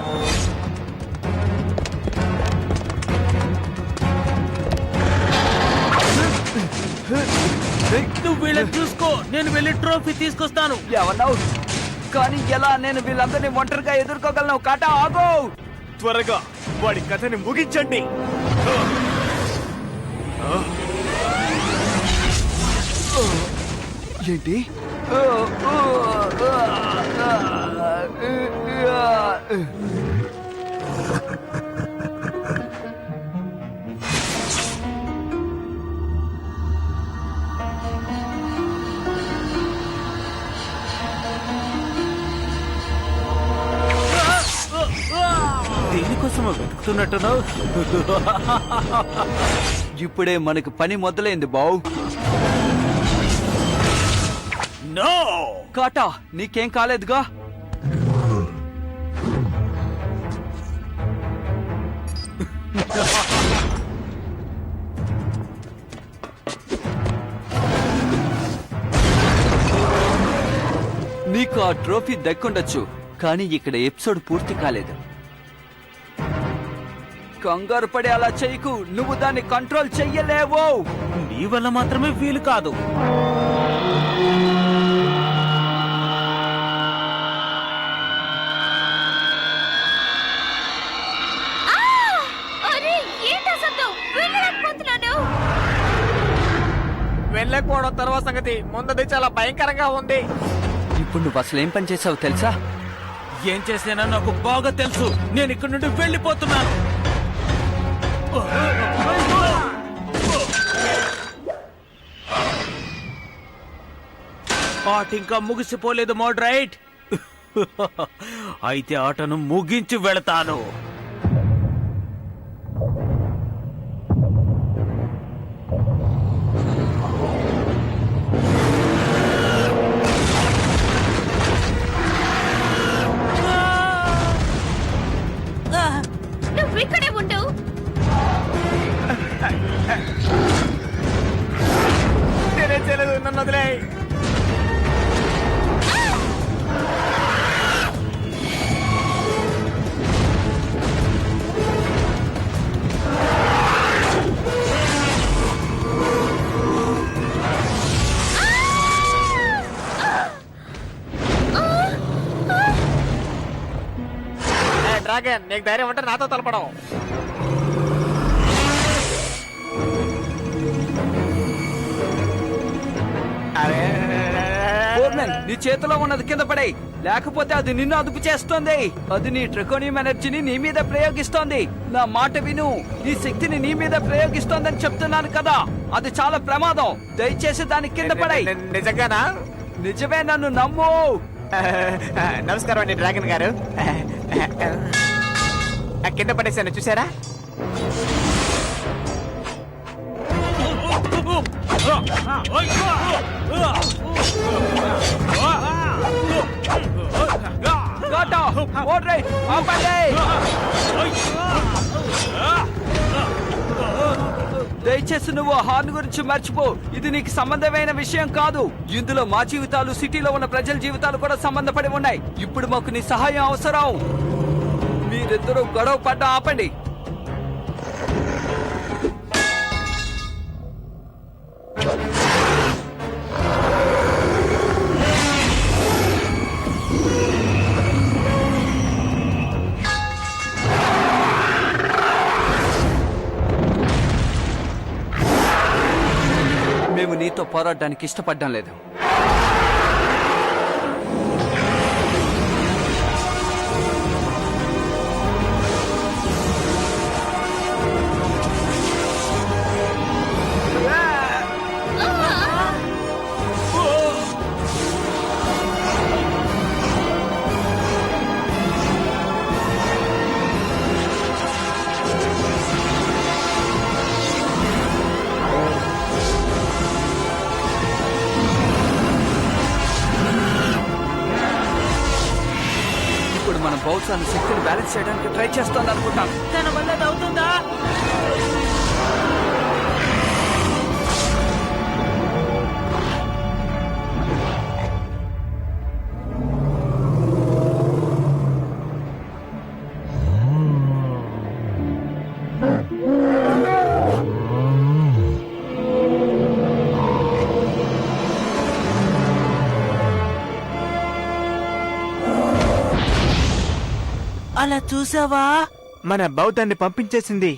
నువ్వు వీళ్ళని చూసుకో, నేను వెళ్ళి ట్రోఫీ తీసుకొస్తాను. ఏమన్నావు? కానీ ఎలా? నేను వీళ్ళందరినీ ఒంటరిగా ఎదుర్కోగలను. కాటా, ఆగో! త్వరగా వాడి కథని ముగించండి. ఏంటి? దేనికోసం వెతుకుతున్నట్టున్నావు? ఇప్పుడే మనకు పని మొదలైంది బావు. నో! కాటా, నీకేం కాలేదుగా? నీకు ఆ ట్రోఫీ దక్కుండొచ్చు, కానీ ఇక్కడ ఎపిసోడ్ పూర్తి కాలేదు. కంగారు పడి అలా చెయ్యకు. నువ్వు దాన్ని కంట్రోల్ చెయ్యలేవు. నీ వల్ల మాత్రమే వీలు కాదు. వెళ్ళకపోవడం తర్వాత సంగతి, ముందది చాలా భయంకరంగా ఉంది. ఇప్పుడు నువ్వు అసలు ఏం పని చేసావు తెలుసా? ఏం చేసినా నాకు బాగా తెలుసు. నేను ఇక్కడి నుండి వెళ్ళిపోతున్నాను. ఆట ఇంకా ముగిసిపోలేదు మోడ్రైట్. అయితే ఆటను ముగించి వెళతాను. నువ్వు ఇక్కడే ఉండు. నేనేం చేయలేదు, నన్ను వదిలే. డ్రాగన్, నీకు ధైర్యం ఉంటే నాతో తలపడం. ఫోర్మెన్, నీ చేతిలో ఉన్నది కింద పడేయ్, లేకపోతే అది నిన్ను అదుపు చేస్తోంది. అది నీ ట్రికోనియం ఎనర్జీని నీ మీద ప్రయోగిస్తోంది. నా మాట విను, నీ శక్తిని నీ మీద ప్రయోగిస్తోందని చెప్తున్నాను కదా. అది చాలా ప్రమాదం. దయచేసి దాన్ని కింద పడేయ్. నిజంగానా? నిజమే, నన్ను నమ్ము. నమస్కారం అండి డ్రాగన్ గారు. కింద పడేసాను, చూసారా? గాటో, మోడ్రైట్, ఆపండి. దయచేసి నువ్వు హార్న్ గురించి మర్చిపో. ఇది నీకు సంబంధమైన విషయం కాదు. ఇందులో మా జీవితాలు, సిటీలో ఉన్న ప్రజల జీవితాలు కూడా సంబంధపడి ఉన్నాయి. ఇప్పుడు మాకు నీ సహాయం అవసరం. మీరిద్దరూ గొడవ పడ్డ ఆపండి. మేము నీతో పోరాడడానికి ఇష్టపడడం లేదు. మన బౌల్స్ అన్న శక్తిని బ్యాలెన్స్ చేయడానికి ట్రై చేస్తోంది అనుకుంటాను. తన వల్ల అది అవుతుందా? అలా చూసావా? మన బౌద్ధాన్ని పంపించేసింది.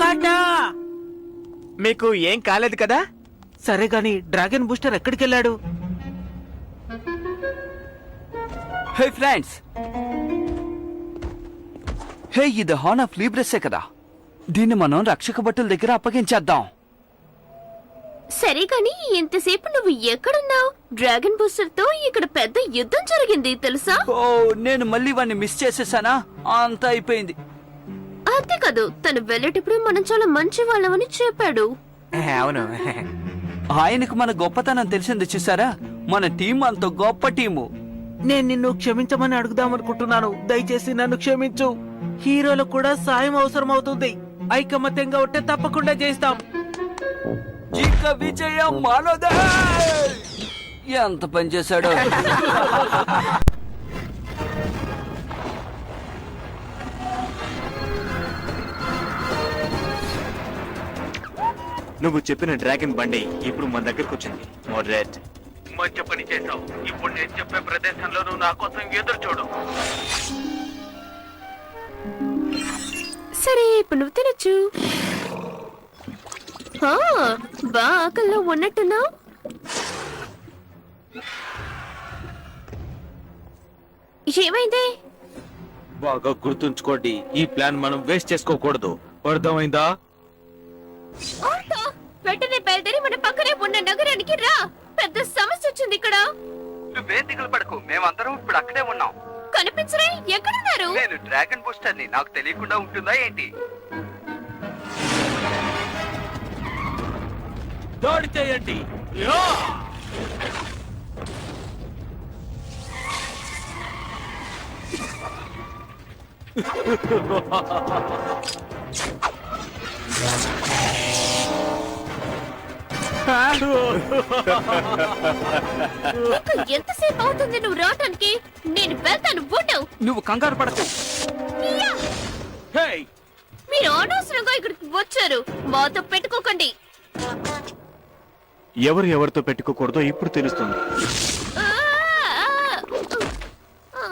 కాటా, మీకు ఏం కాలేదు కదా? సరే గాని డ్రాగన్ బూస్టర్ ఎక్కడికెళ్ళాడు? హే ఫ్రెండ్స్, హే, ఇది హార్న్ ఆఫ్ లీబ్రెస్సే కదా. దీన్ని మనం రక్షక భటుల దగ్గర అప్పగించేద్దాం. సరే కానీ ఇంతసేపు నువ్వు ఎక్కడున్నావు? డ్రాగన్ బూస్టర్ తో ఇక్కడ పెద్ద యుద్ధం జరిగింది తెలుసా? ఓ, నేను మళ్ళీ వాడిని మిస్ చేసేసానా? అంతా అయిపోయింది. అంతేకాదు, తను వెళ్ళేటప్పుడు మనం చాలా మంచి వాళ్ళమని చెప్పాడు. అవును. ఆయనకు మన గొప్పతనం తెలిసింది చూసారా? మన టీం అంత గొప్ప టీము. నేను నిన్ను క్షమించమని అడుగుదామనుకుంటున్నాను. దయచేసి నన్ను క్షమించు. హీరోలకు కూడా సాయం అవసరం అవుతుంది. ఐకమత్యంగా ఉంటే తప్పకుండా చేస్తాం. ఇక విజయం మనదే. ఎంత పని చేశాడో. నువ్వు చెప్పిన డ్రాగన్ బండి ఇప్పుడు మన దగ్గరకు వచ్చింది. మోడరేట్, మంచి పని చేశావు. ఇప్పుడు నేను చెప్పే ప్రదేశంలో నువ్వు నా కోసం ఎదురు చూడు. సరే ఇప్పుడు నువ్వు తినొచ్చు. బా ఆకల్లో ఉన్నట్టున్నావు. ఏమైంది? బాగా గుర్తుంచుకోండి, ఈ ప్లాన్ మనం వేస్ట్ చేసుకోకూడదు. అర్థమైందా? ఆటో, వెంటనే బయలుదేరి మన పక్కనే ఉన్న నగరానికి రా. పెద్ద సమస్య వచ్చింది ఇక్కడ. నువ్వేం దిగులు పడకు, మేమందరం ఇప్పుడు అక్కడే ఉన్నాం. కనిపించరే, ఎక్కడున్నారు? నేను డ్రాగన్ బూస్టర్ ని, నాకు తెలియకుండా ఉంటుందా ఏంటి? దాడి చేయండి. యా! ఇంకా ఎంతసేపు అవుతుంది నువ్వు రావటానికి? నేను వెళ్తాను. ఉండు. నువ్వు కంగారు పడకు. యా! హేయ్! మీరు అనవసరంగా ఇక్కడికి వచ్చారు. మాతో పెట్టుకోకండి. ఎవరు ఎవరితో పెట్టుకోకూడదో ఇప్పుడు తెలుస్తుంది. ఆ, ఆ, ఆ.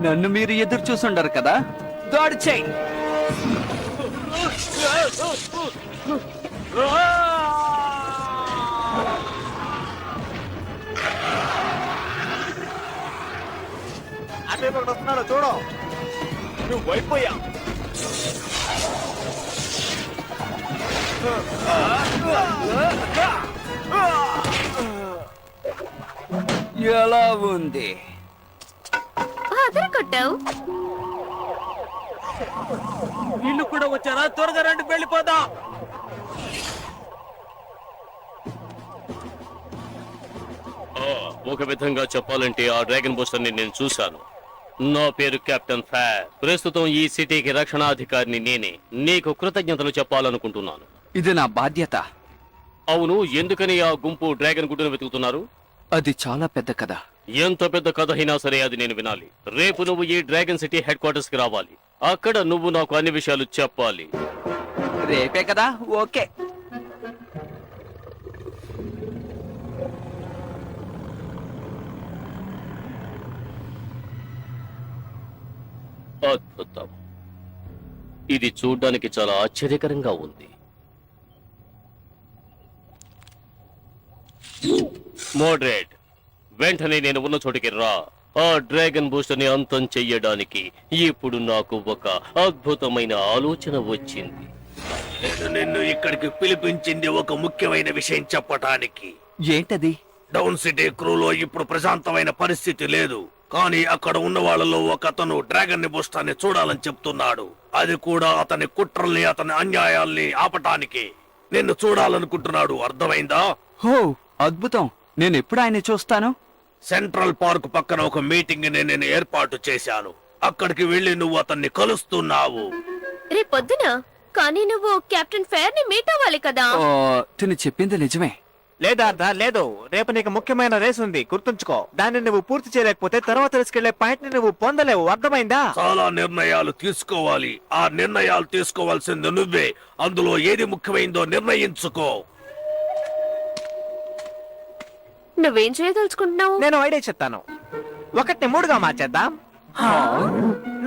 నన్ను మీరు ఎదురు చూసుండరు కదా, దాడి చేయి. అదే ఒకటి వస్తున్నాడు చూడు. నువ్వు అయిపోయా. ఎలా ఉంది? అదరగొట్టావు. వీళ్ళు కూడా వచ్చారా? త్వరగా రండి, వెళ్ళిపోదాం. ఒక విధంగా చెప్పాలంటే ఆ డ్రాగన్ బూస్టర్ ని నేను చూశాను. నా పేరు కెప్టెన్ ఫైర్. ప్రస్తుతం ఈ సిటీకి రక్షణాధికారిని నేనే. నీకు కృతజ్ఞతలు చెప్పాలనుకుంటున్నాను. ఇది నా బాధ్యత. అవును, ఎందుకని ఆ గుంపు డ్రాగన్ గుడ్డును వెతుకుతున్నారు? అది చాలా పెద్ద కథ. ఎంత పెద్ద కథ అయినా సరే అది నేను వినాలి. రేపు నువ్వు ఈ డ్రాగన్ సిటీ హెడ్ క్వార్టర్స్ కి రావాలి. అక్కడ నువ్వు నాకు అన్ని విషయాలు చెప్పాలి. రేపే కదా? ఓకే. అద్భుతం. ఇది చూడ్డానికి చాలా ఆశ్చర్యకరంగా ఉంది. మోడరేట్, వెంటనే నేను ఉన్న చోటికి రా. ఆ డ్రాగన్ బూస్టర్ ని అంతం చెయ్యడానికి ఇప్పుడు నాకు ఒక అద్భుతమైన ఆలోచన వచ్చింది. నేను నిన్ను ఇక్కడికి పిలిపించింది ఒక ముఖ్యమైన విషయం చెప్పటానికి. ఏంటది? డౌన్ సిటీ క్రూలో ఇప్పుడు ప్రశాంతమైన పరిస్థితి లేదు. కానీ అక్కడ ఉన్న వాళ్ళలో ఒక అతను డ్రాగన్ ని బూస్టర్ని చూడాలని చెప్తున్నాడు. అది కూడా అతని కుట్రల్ని, అతని అన్యాయాల్ని ఆపటానికి నిన్ను చూడాలనుకుంటున్నాడు. అర్థమైందా? హో, అద్భుతం. నేను ఎప్పుడు ఆయన చూస్తాను? సెంట్రల్ పార్క్ పక్కన ఒక మీటింగ్ ని నేను ఏర్పాటు చేశాను. అక్కడికి వెళ్లి నువ్వు అతన్ని కలుస్తున్నావు. రేపొద్దున. కానీ నువ్వు కెప్టెన్ ఫేర్ ని మీట్ అవ్వాలి కదా. తిని చెప్పింది నిజమే. లేదా లేదు, రేపు నీకు ముఖ్యమైన రేస్ ఉంది, గుర్తుంచుకో. దాన్ని నువ్వు పూర్తి చేయలేకపోతే తర్వాత తీసుకెళ్లే పాయింట్ ని నువ్వు పొందలేవు. అర్థమైందా? చాలా నిర్ణయాలు తీసుకోవాలి. ఆ నిర్ణయాలు తీసుకోవాల్సింది నువ్వే. అందులో ఏది ముఖ్యమైందో నిర్ణయించుకో. నువ్వేం చేయదలుచుకుంటున్నావు? నేను ఐడియా చెప్తాను. 1ని 3గా మార్చేద్దాం.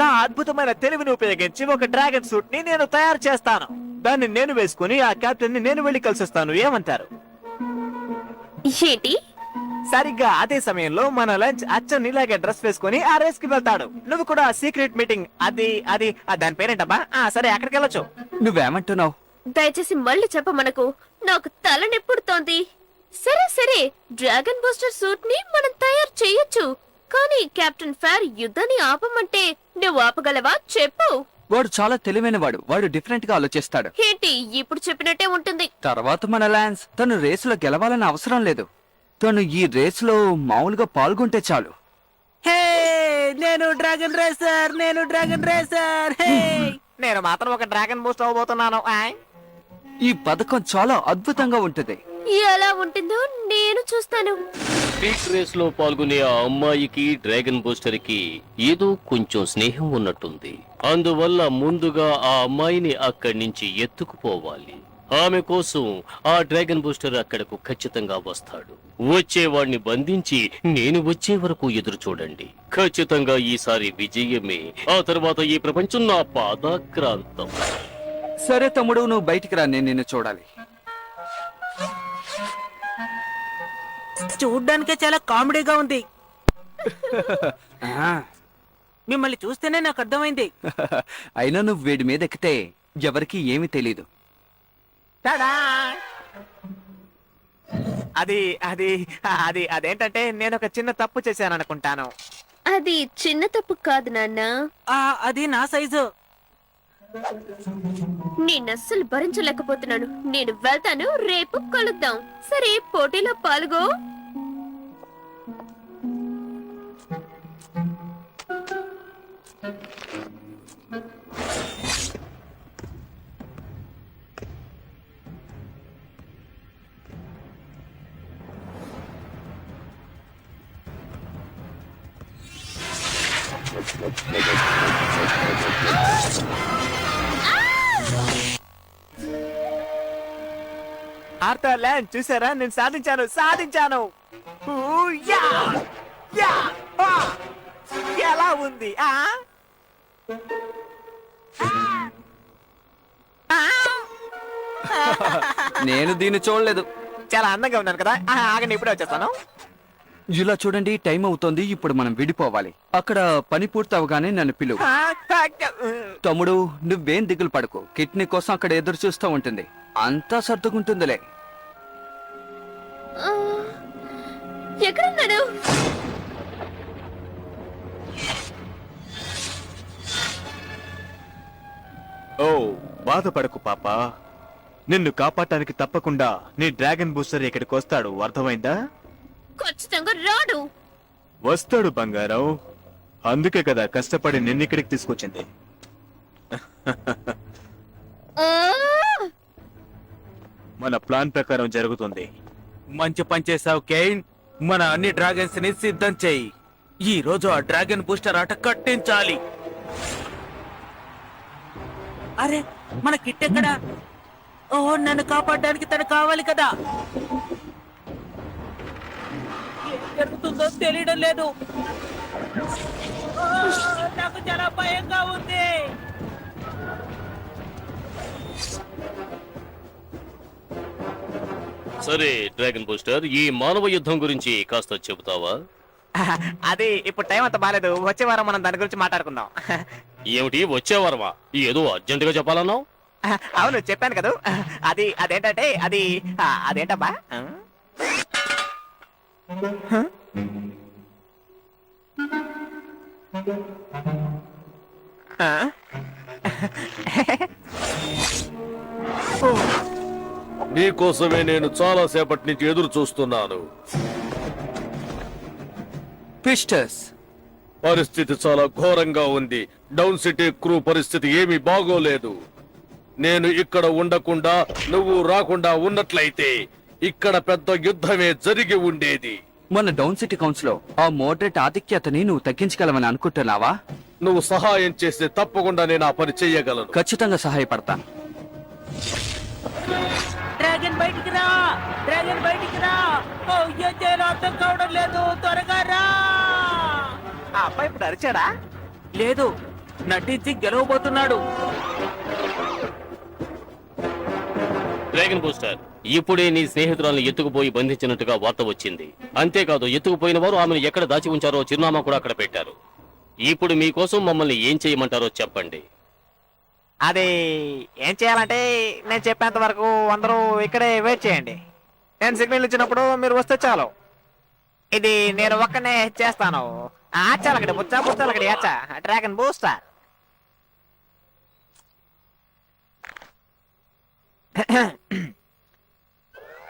నా అద్భుతమైన తెలివిని ఉపయోగించి ఒక డ్రాగన్ సూట్ ని నేను తయారు చేస్తాను. దాన్ని నేను వేసుకుని ఆ కెప్టెన్ ని నేను వెళ్లి కలిసిస్తాను. ఏమంటారు? ఏంటి? సరిగ్గా అదే సమయంలో మన లంచ్ అచ్చన్ ఇలాగే డ్రెస్ వేసుకుని ఆ రేస్ కి వెళ్తాడు. నువ్వు కూడా సీక్రెట్ మీటింగ్ దాని పేరేంటబ్బా? సరే, అక్కడికి వెళ్ళొచ్చు. నువ్వేమంటున్నావు? దయచేసి మళ్ళీ చెప్పమనకు. నాకు తలనొప్పుడుతోంది. సరే, డ్రాగన్ బూస్టర్ సూట్ ని మనం తయారు చేయొచ్చు. కానీ కెప్టెన్ ఫేర్ యుద్ధాన్ని ఆపమంటే నువ్వు ఆపగలవా? చెప్పు. వాడు చాలా తెలివైనవాడు. వాడు డిఫరెంట్ గా ఆలోచిస్తాడు. ఏంటి ఇప్పుడు చెప్పినట్టే ఉంటుంది. తర్వాత మన ల్యాన్స్ తను రేసులో గెలవాలని అవసరం లేదు. తను ఈ రేసులో మామూలుగా పాల్గొంటే చాలు. నేను డ్రాగన్ రేసర్. నేను మాత్రం ఒక డ్రాగన్ బూస్ట్ అవ్వబోతున్నాను. ఈ పథకం చాలా అద్భుతంగా ఉంటుంది. ఎలా ఉంటుందో నేను చూస్తాను. స్ట్రీట్ రేస్ లో పాల్గొనే ఆ అమ్మాయికి డ్రాగన్ బూస్టర్ కి ఏదో కొంచెం స్నేహం ఉన్నట్టుంది. అందువల్ల ముందుగా ఆ అమ్మాయిని అక్కడి నుంచి ఎత్తుకుపోవాలి. ఆమె కోసం ఆ డ్రాగన్ బూస్టర్ అక్కడకు ఖచ్చితంగా వస్తాడు. వచ్చేవాడిని బంధించి నేను వచ్చే వరకు ఎదురు చూడండి. ఖచ్చితంగా ఈసారి విజయమే. ఆ తర్వాత ఈ ప్రపంచం నా పాదాక్రాంతం. సరే తమ్ముడు, నువ్వు బయటికి రా, నేను నిన్ను చూడాలి. చూడ్డానికే చాలా కామెడీగా ఉంది. ఆ, మిమ్మల్ని చూస్తేనే నాకు అర్థమైంది. అయినా నువ్వు వీడి మీద ఎక్కితే ఎవరికి ఏమీ తెలీదు. టాడా! అది అది అది అదేంటంటే నేను ఒక చిన్న తప్పు చేశాను అనుకుంటాను. అది చిన్న తప్పు కాదు నాన్న. అది నా సైజు. నేను అస్సలు భరించలేకపోతున్నాను. నేను వెళ్తాను, రేపు కలుద్దాం. సరే, పోటీలో పాల్గో. ఆర్థర్ ల్యాండ్ చూసారా, నేను సాధించాను. ఊ, యా! యా! ఆ! ఎలా ఉంది? నేను దీన్ని చూడలేదు. చాలా అందంగా ఉన్నాను కదా. ఆగండి, ఇప్పుడే వచ్చేస్తాను. ఇలా చూడండి, టైం అవుతోంది. ఇప్పుడు మనం విడిపోవాలి. అక్కడ పని పూర్తి అవగానే నన్ను పిలువు. తమ్ముడు, నువ్వేం దిగులు పడకు. కిడ్నీ కోసం అక్కడ ఎదురు చూస్తూ ఉంటుంది. అంతా సర్దుకుంటుందిలే. ఆ, ఎక్కడున్నాడు? ఓ, బాధపడకు పాపా. నిన్ను కాపాడటానికి తప్పకుండా నీ డ్రాగన్ బూస్టర్ ఇక్కడికి వస్తాడు. అర్థమైందా? ఖచ్చితంగా రాడు. వస్తాడు బంగారం. అందుకే కదా కష్టపడి నిన్నిక్కడికి తీసుకొచ్చింది. ఆ! మన ప్లాన్ ప్రకారం జరుగుతుంది. మంచి పని చేసావు కేన్. మన అన్ని డ్రాగన్స్ ని సిద్ధం చేయి. ఈ రోజు ఆ డ్రాగన్ బూస్టర్ ఆట కట్టించాలి. అరే, మన కిట్ ఎక్కడా? ఓహో, నన్ను కాపాడడానికి తను కావాలి కదా. ఏం జరుగుతుందో తెలియడం లేదు. నాకు చాలా భయంగా ఉంది. సరే డ్రాగన్ బూస్టర్, ఈ మానవ యుద్ధం గురించి కాస్త చెబుతావా? అది ఇప్పుడు టైం అంత బాగాలేదు. వచ్చే వారం మనం దాని గురించి మాట్లాడుకుందాం. ఏమిటి వచ్చేవారమా? ఏదో అర్జెంటుగా చెప్పాలన్నావు. అవును, చెప్పాను కదా. అదేంటంటే అదేంటబ్బా? నీకోసమే నేను చాలా సేపటి నుంచి ఎదురు చూస్తున్నాను. పిస్టర్స్, పరిస్థితి చాలా ఘోరంగా ఉంది. డౌన్ సిటీ క్రూ పరిస్థితి ఏమీ బాగోలేదు. నేను ఇక్కడ ఉండకుండా నువ్వు రాకుండా ఉన్నట్లయితే ఇక్కడ పెద్ద యుద్ధమే జరిగి ఉండేది. మన డౌన్ సిటీ కౌన్సిల్ లో ఆ మోడరేట్ ఆధిక్యతని నువ్వు తగ్గించగలవని అనుకుంటున్నావా? నువ్వు సహాయం చేస్తే తప్పకుండా నేను ఆ పని చెయ్యగలను. ఖచ్చితంగా సహాయపడతాను. డ్రాగన్ బయటికి రా! డ్రాగన్ బయటికి రా! ఓ, ఏం చేయాలో అర్థం కావడం లేదు. త్వరగా రా! ఆ అబ్బాయి ఇప్పుడు అరిచాడా? లేదు, నటించి గెలవబోతున్నాడు. డ్రాగన్ బూస్టర్, ఇప్పుడే నీ స్నేహితురాలను ఎత్తుకుపోయి బంధించినట్టుగా వార్త వచ్చింది. అంతేకాదు, ఎత్తుకుపోయిన వారు ఆమెను ఎక్కడ దాచి ఉంచారో చిరునామా కూడా అక్కడ పెట్టారు. ఇప్పుడు మీకోసం మమ్మల్ని ఏం చేయమంటారో చెప్పండి. అది ఏం చేయాలంటే నేను చెప్పేంత వరకు అందరూ ఇక్కడే వెయిట్ చేయండి. నేను సిగ్నల్ ఇచ్చినప్పుడు మీరు వస్తే చాలు. ఇది నేను ఒక్కనే చేస్తాను. ఆచాలకడి బుచ్చాలకడి ఆచా డ్రాగన్ బూస్టర్.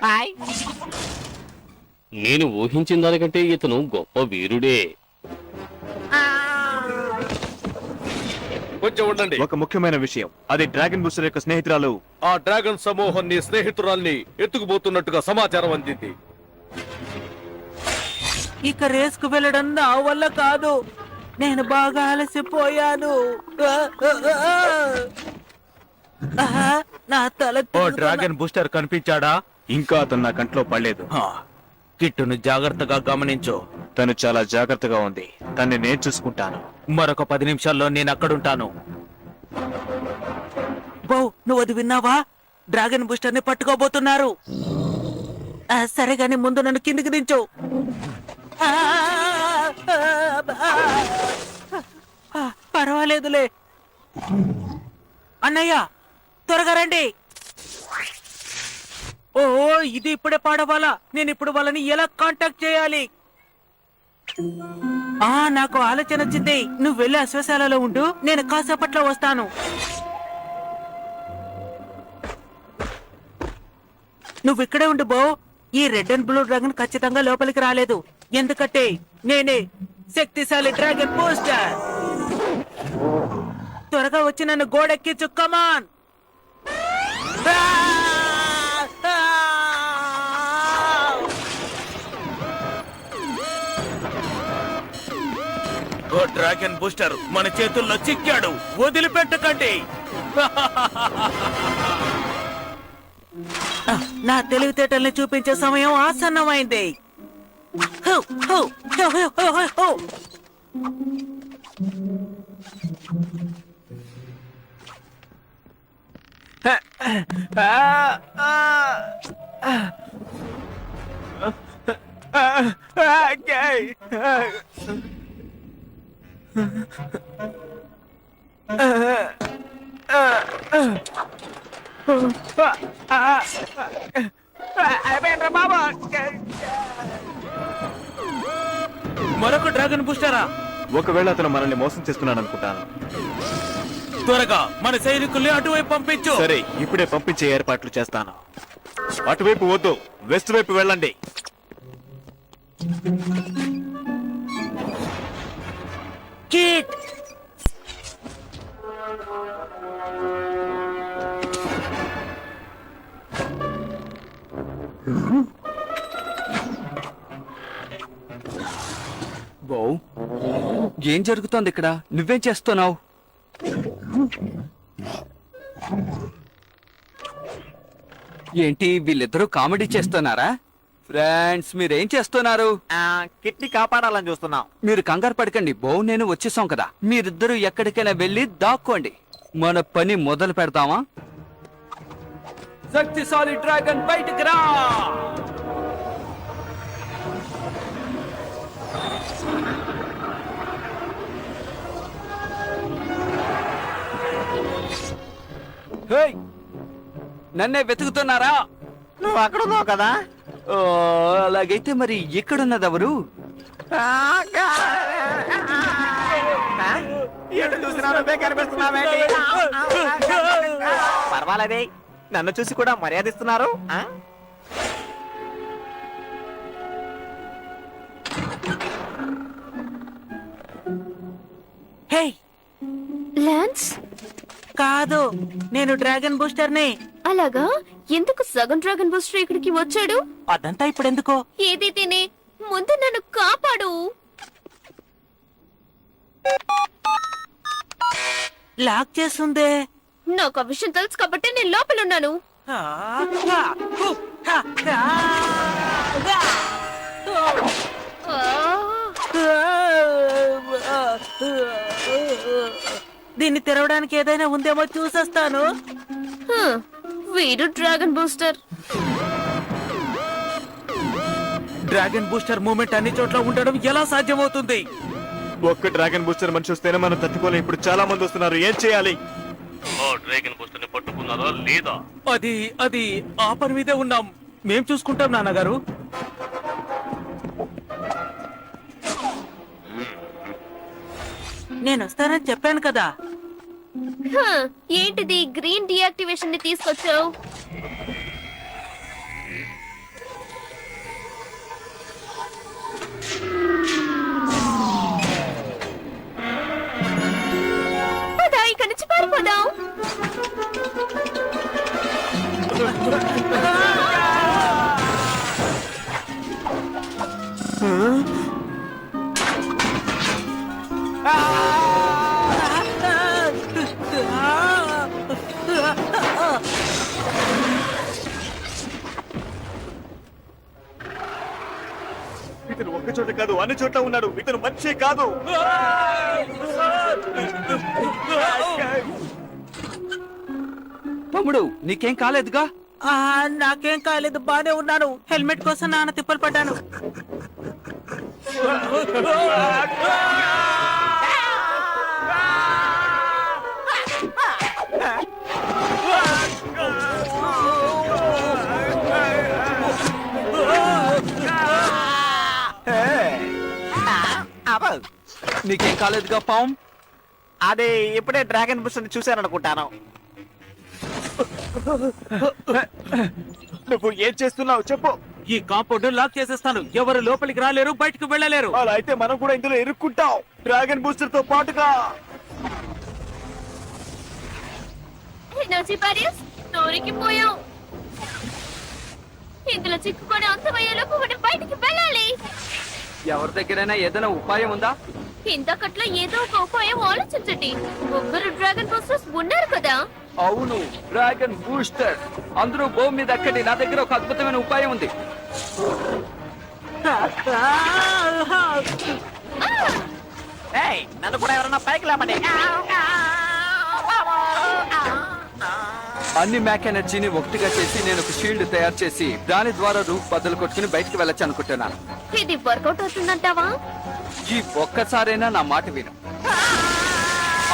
హాయ్. నేను ఊహించిన దానికంటే ఇతను గొప్ప వీరుడే. కొంచెం ఉండండి. ఒక ముఖ్యమైన విషయం, అది డ్రాగన్ బూస్టర్ యొక్క స్నేహితురాలు. ఆ డ్రాగన్ సమూహం నీ స్నేహితురాల్ని ఎత్తుకుపోతున్నట్టుగా సమాచారం అందింది. ఇక రేసుకు వెళ్ళడం నా వల్ల కాదు. నేను బాగా అలసిపోయాను. నా తల డ్రాగన్ బూస్టర్ కనిపించాడా? ఇంకా అతను నా కంట్లో పడలేదు. కిట్టును జాగ్రత్తగా గమనించు. తను చాలా జాగ్రత్తగా ఉంది. తన్ని నేను చూసుకుంటాను. మరొక 10 నిమిషాల్లో నేను అక్కడుంటాను. బౌ, నువ్వు అది విన్నావా? డ్రాగన్ బూస్టర్ ని పట్టుకోబోతున్నారు. సరే గాని ముందు నన్ను కిందికి దించు. పర్వాలేదులే. అన్నయ్య, త్వరగా రండి. ఓ, ఇది ఇప్పుడే పాడవాలా? నేను ఇప్పుడు వాళ్ళని ఎలా కాంటాక్ట్ చేయాలి? నాకు ఆలోచన వచ్చింది. నువ్వు వెళ్ళి ఆ శ్మశాలలో ఉండు, నేను కాసేపట్లో వస్తాను. నువ్వు ఇక్కడే ఉండు బో. ఈ రెడ్ అండ్ బ్లూ డ్రాగన్ ఖచ్చితంగా లోపలికి రాలేదు, ఎందుకంటే నేనే శక్తిశాలి డ్రాగన్ బూస్టర్. త్వరగా వచ్చి నన్ను గోడెక్కించు, కమాన్. ఓ డ్రాగన్ బూస్టర్ మన చేతుల్లో చిక్కాడు, వదిలిపెట్టకండి. నా తెలివితేటల్ని చూపించే సమయం ఆసన్నమైంది. హో, హో, హో, హో, హో, హో. మరొక డ్రాగన్ బూస్టరా? ఒకవేళ అతను మనల్ని మోసం చేస్తున్నాడు అనుకుంటాను. త్వరగా మన సైనికుల్ని అటువైపు పంపించు. సరే, ఇప్పుడే పంపించే ఏర్పాట్లు చేస్తాను. అటువైపు వద్దు, వెస్ట్ వైపు వెళ్ళండి. కిట్, బౌ, ఏం జరుగుతోంది ఇక్కడ? నువ్వేం చేస్తున్నావు? ఏంటి, వీళ్ళిద్దరూ కామెడీ చేస్తున్నారా? ఫ్రెండ్స్, మీరేం చేస్తున్నారు? కిట్ని కాపాడాలని చూస్తున్నాం. మీరు కంగారు పడకండి, బౌ నేను వచ్చేసాం కదా. మీరిద్దరూ ఎక్కడికైనా వెళ్ళి దాక్కోండి. మన పని మొదలు పెడతామా? శక్తిశాలి డ్రాగన్ బయటికి రా! హేయ్, నన్నే వెతుకుతున్నారా? నువ్వు అక్కడ ఉన్నావు కదా. ఓ, అలాగైతే మరి ఇక్కడున్నదెవరు? ఎటు చూసినా నువ్వే కనిపిస్తున్నావేంటి? పర్వాలేదే, నన్ను చూసి కూడా మర్యాదిస్తున్నారు. హే, లాన్స్, కాదు, నేను డ్రాగన్ బూస్టర్ ని. అలాగా? ఎందుకు సగం డ్రాగన్ బూస్టర్ ఇక్కడికి వచ్చాడు? అదంతా ఇప్పుడు ఎందుకో? ఏది తినే ముందు నన్ను కాపాడు. లాక్ చేస్తుందే. నాకు ఆ విషయం తెలుసు కాబట్టి నేను లోపలున్నాను. దీన్ని తెరవడానికి ఏదైనా ఉందేమో చూసేస్తాను. వీడు dragon booster. Dragon booster moment అన్ని చోట్ల ఉండడం ఎలా సాధ్యమవుతుంది? ఒక్క డ్రాగన్ బూస్టర్ మనిషి వస్తేనే మనం తట్టుకోలేం. ఇప్పుడు చాలా మంది వస్తున్నారు, ఏం చేయాలి? డ్రాగన్ బూస్టర్ ని పట్టుకున్నారా లేదా? అది ఆ పని మీదే ఉన్నాం. మేం చూసుకుంటాం నాన్నగారు. నేను వస్తానని చెప్పాను కదా. ఏంటిది గ్రీన్ డియాక్టివేషన్ ని తీసుకొచ్చావు? ఇక్కడి నుంచి పారిపోదాం. ఇతను ఒక్క చోట కాదు అన్ని చోట్ల ఉన్నాడు. ఇతను మనిషే కాదు. తమ్ముడు నీకేం కాలేదుగా? నాకేం కాలేదు, బానే ఉన్నాను. హెల్మెట్ కోసం నాన్న తిప్పలు పడ్డాను. నీకేం కాలేదుగా పాం? అదే ఇప్పుడే డ్రాగన్ బుష్ చూశాననుకుంటాను. నువ్వు ఏం చేస్తున్నావు చెప్పు. ఈ కాంపౌండ్ లాక్ చేసేస్తాను. ఎవరు లోపలికి రాలేరు, బయటకు వెళ్ళలేరు. అలా అయితే మనం కూడా ఇందులో ఇరుక్కుంటాం. డ్రాగన్ బూస్టర్ తో పాటుగా. ఎనర్జీ బ్యారియర్స్ దొరికిపోయాం. ఇందులో చిక్కుకొని అంతమయ్యేలోపు మనం బయటికి వెళ్ళాలి. ఎవరి దగ్గరైనా ఏదైనా ఉపాయం ఉందా? ఇంతకట్లో ఏదో ఒక ఉపాయం ఆలోచించండి. ముగ్గురు డ్రాగన్ బూస్టర్స్ ఉన్నారు కదా. అవును, డ్రాగన్ బూస్టర్. అందరూ భూమి మీద ఎక్కండి. నా దగ్గర ఒక అద్భుతమైన ఉపాయం ఉంది. ఏయ్, నన్ను కూడా ఎవరన్నా పైకి లేపండి. అన్ని మ్యాక్ ఎనర్జీని ఒకటిగా చేసి నేను ఒక షీల్డ్ తయారు చేసి దాని ద్వారా రూఫ్ బద్దలు కొట్టుకుని బయటికి వెళ్ళొచ్చు అనుకుంటున్నాను. ఇది వర్కౌట్ అవుతుందంటావా? ఈ ఒక్కసారైనా నా మాట విను.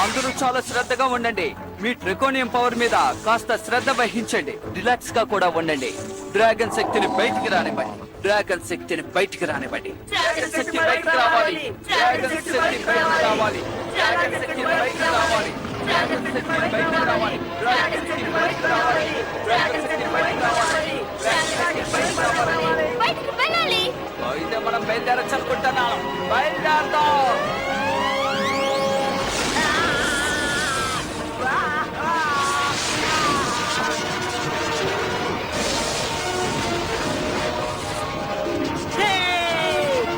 అందరూ చాలా శ్రద్ధగా ఉండండి. మీ ట్రికోనియం పవర్ మీద కాస్త శ్రద్ధ వహించండి. రిలాక్స్ గా కూడా ఉండండి. డ్రాగన్ శక్తిని బయటికి రానివ్వండి. డ్రాగన్ శక్తిని బయటికి రానివ్వండి. డ్రాగన్ శక్తి బయటికి రావాలి. డ్రాగన్ శక్తి బయటికి రావాలి. డ్రాగన్ శక్తి బయటికి రావాలి. డ్రాగన్ శక్తి బయటికి రావాలి. డ్రాగన్ శక్తి బయటికి రావాలి. డ్రాగన్ శక్తి బయటికి రావాలి. డ్రాగన్ శక్తి బయటికి రావాలి. బయటికి వెళ్ళాలి. అయితే మనం బయలుదేరచ్చు అనుకుంటున్నాం. బయలుదేరదాం.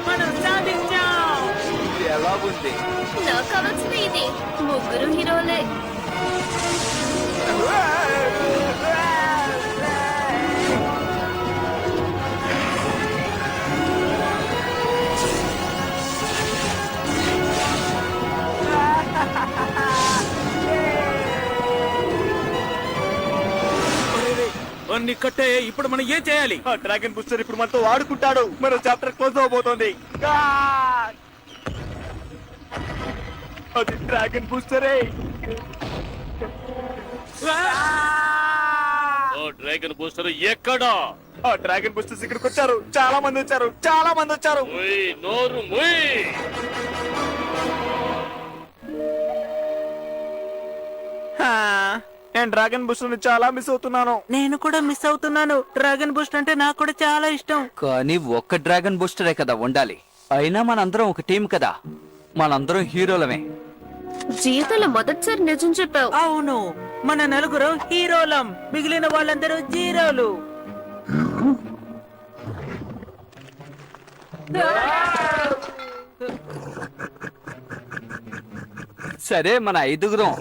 మనం సాధించాం. ఇది ఎలా ఉంది? నాకు కావాల్సిన ఇది. ముగ్గురు హీరోలే. అన్ని కట్టే. ఇప్పుడు మనం ఏం చేయాలి? ఆ డ్రాగన్ బూస్టర్ ఇప్పుడు మనతో ఆడుకుంటాడు. మన చాప్టర్ క్లోజ్ అవబోతోంది. అది డ్రాగన్ బూస్టరే. డ్రాగన్ బూస్టర్ ఎక్కడా? ఆ డ్రాగన్ బూస్టర్స్ ఇక్కడికి వచ్చారు. చాలా మంది వచ్చారు. చాలా మంది వచ్చారు. నోరు ముయ్. నేను డ్రాగన్ బూస్టర్ ని చాలా మిస్ అవుతున్నాను. నేను కూడా మిస్ అవుతున్నాను. డ్రాగన్ బూస్ట్ అంటే నాకు కూడా చాలా ఇష్టం. కానీ ఒక్క డ్రాగన్ బూస్టరే కదా ఉండాలి. అయినా మనందరం ఒక టీం కదా. మనందరం హీరోలమే. జీవితంలో మొదటిసారి నిజం చెప్పావు. అవును, మన నలుగురు హీరోలం. మిగిలిన వాళ్ళందరూ జీరోలు. సరే, మన ఐదుగురం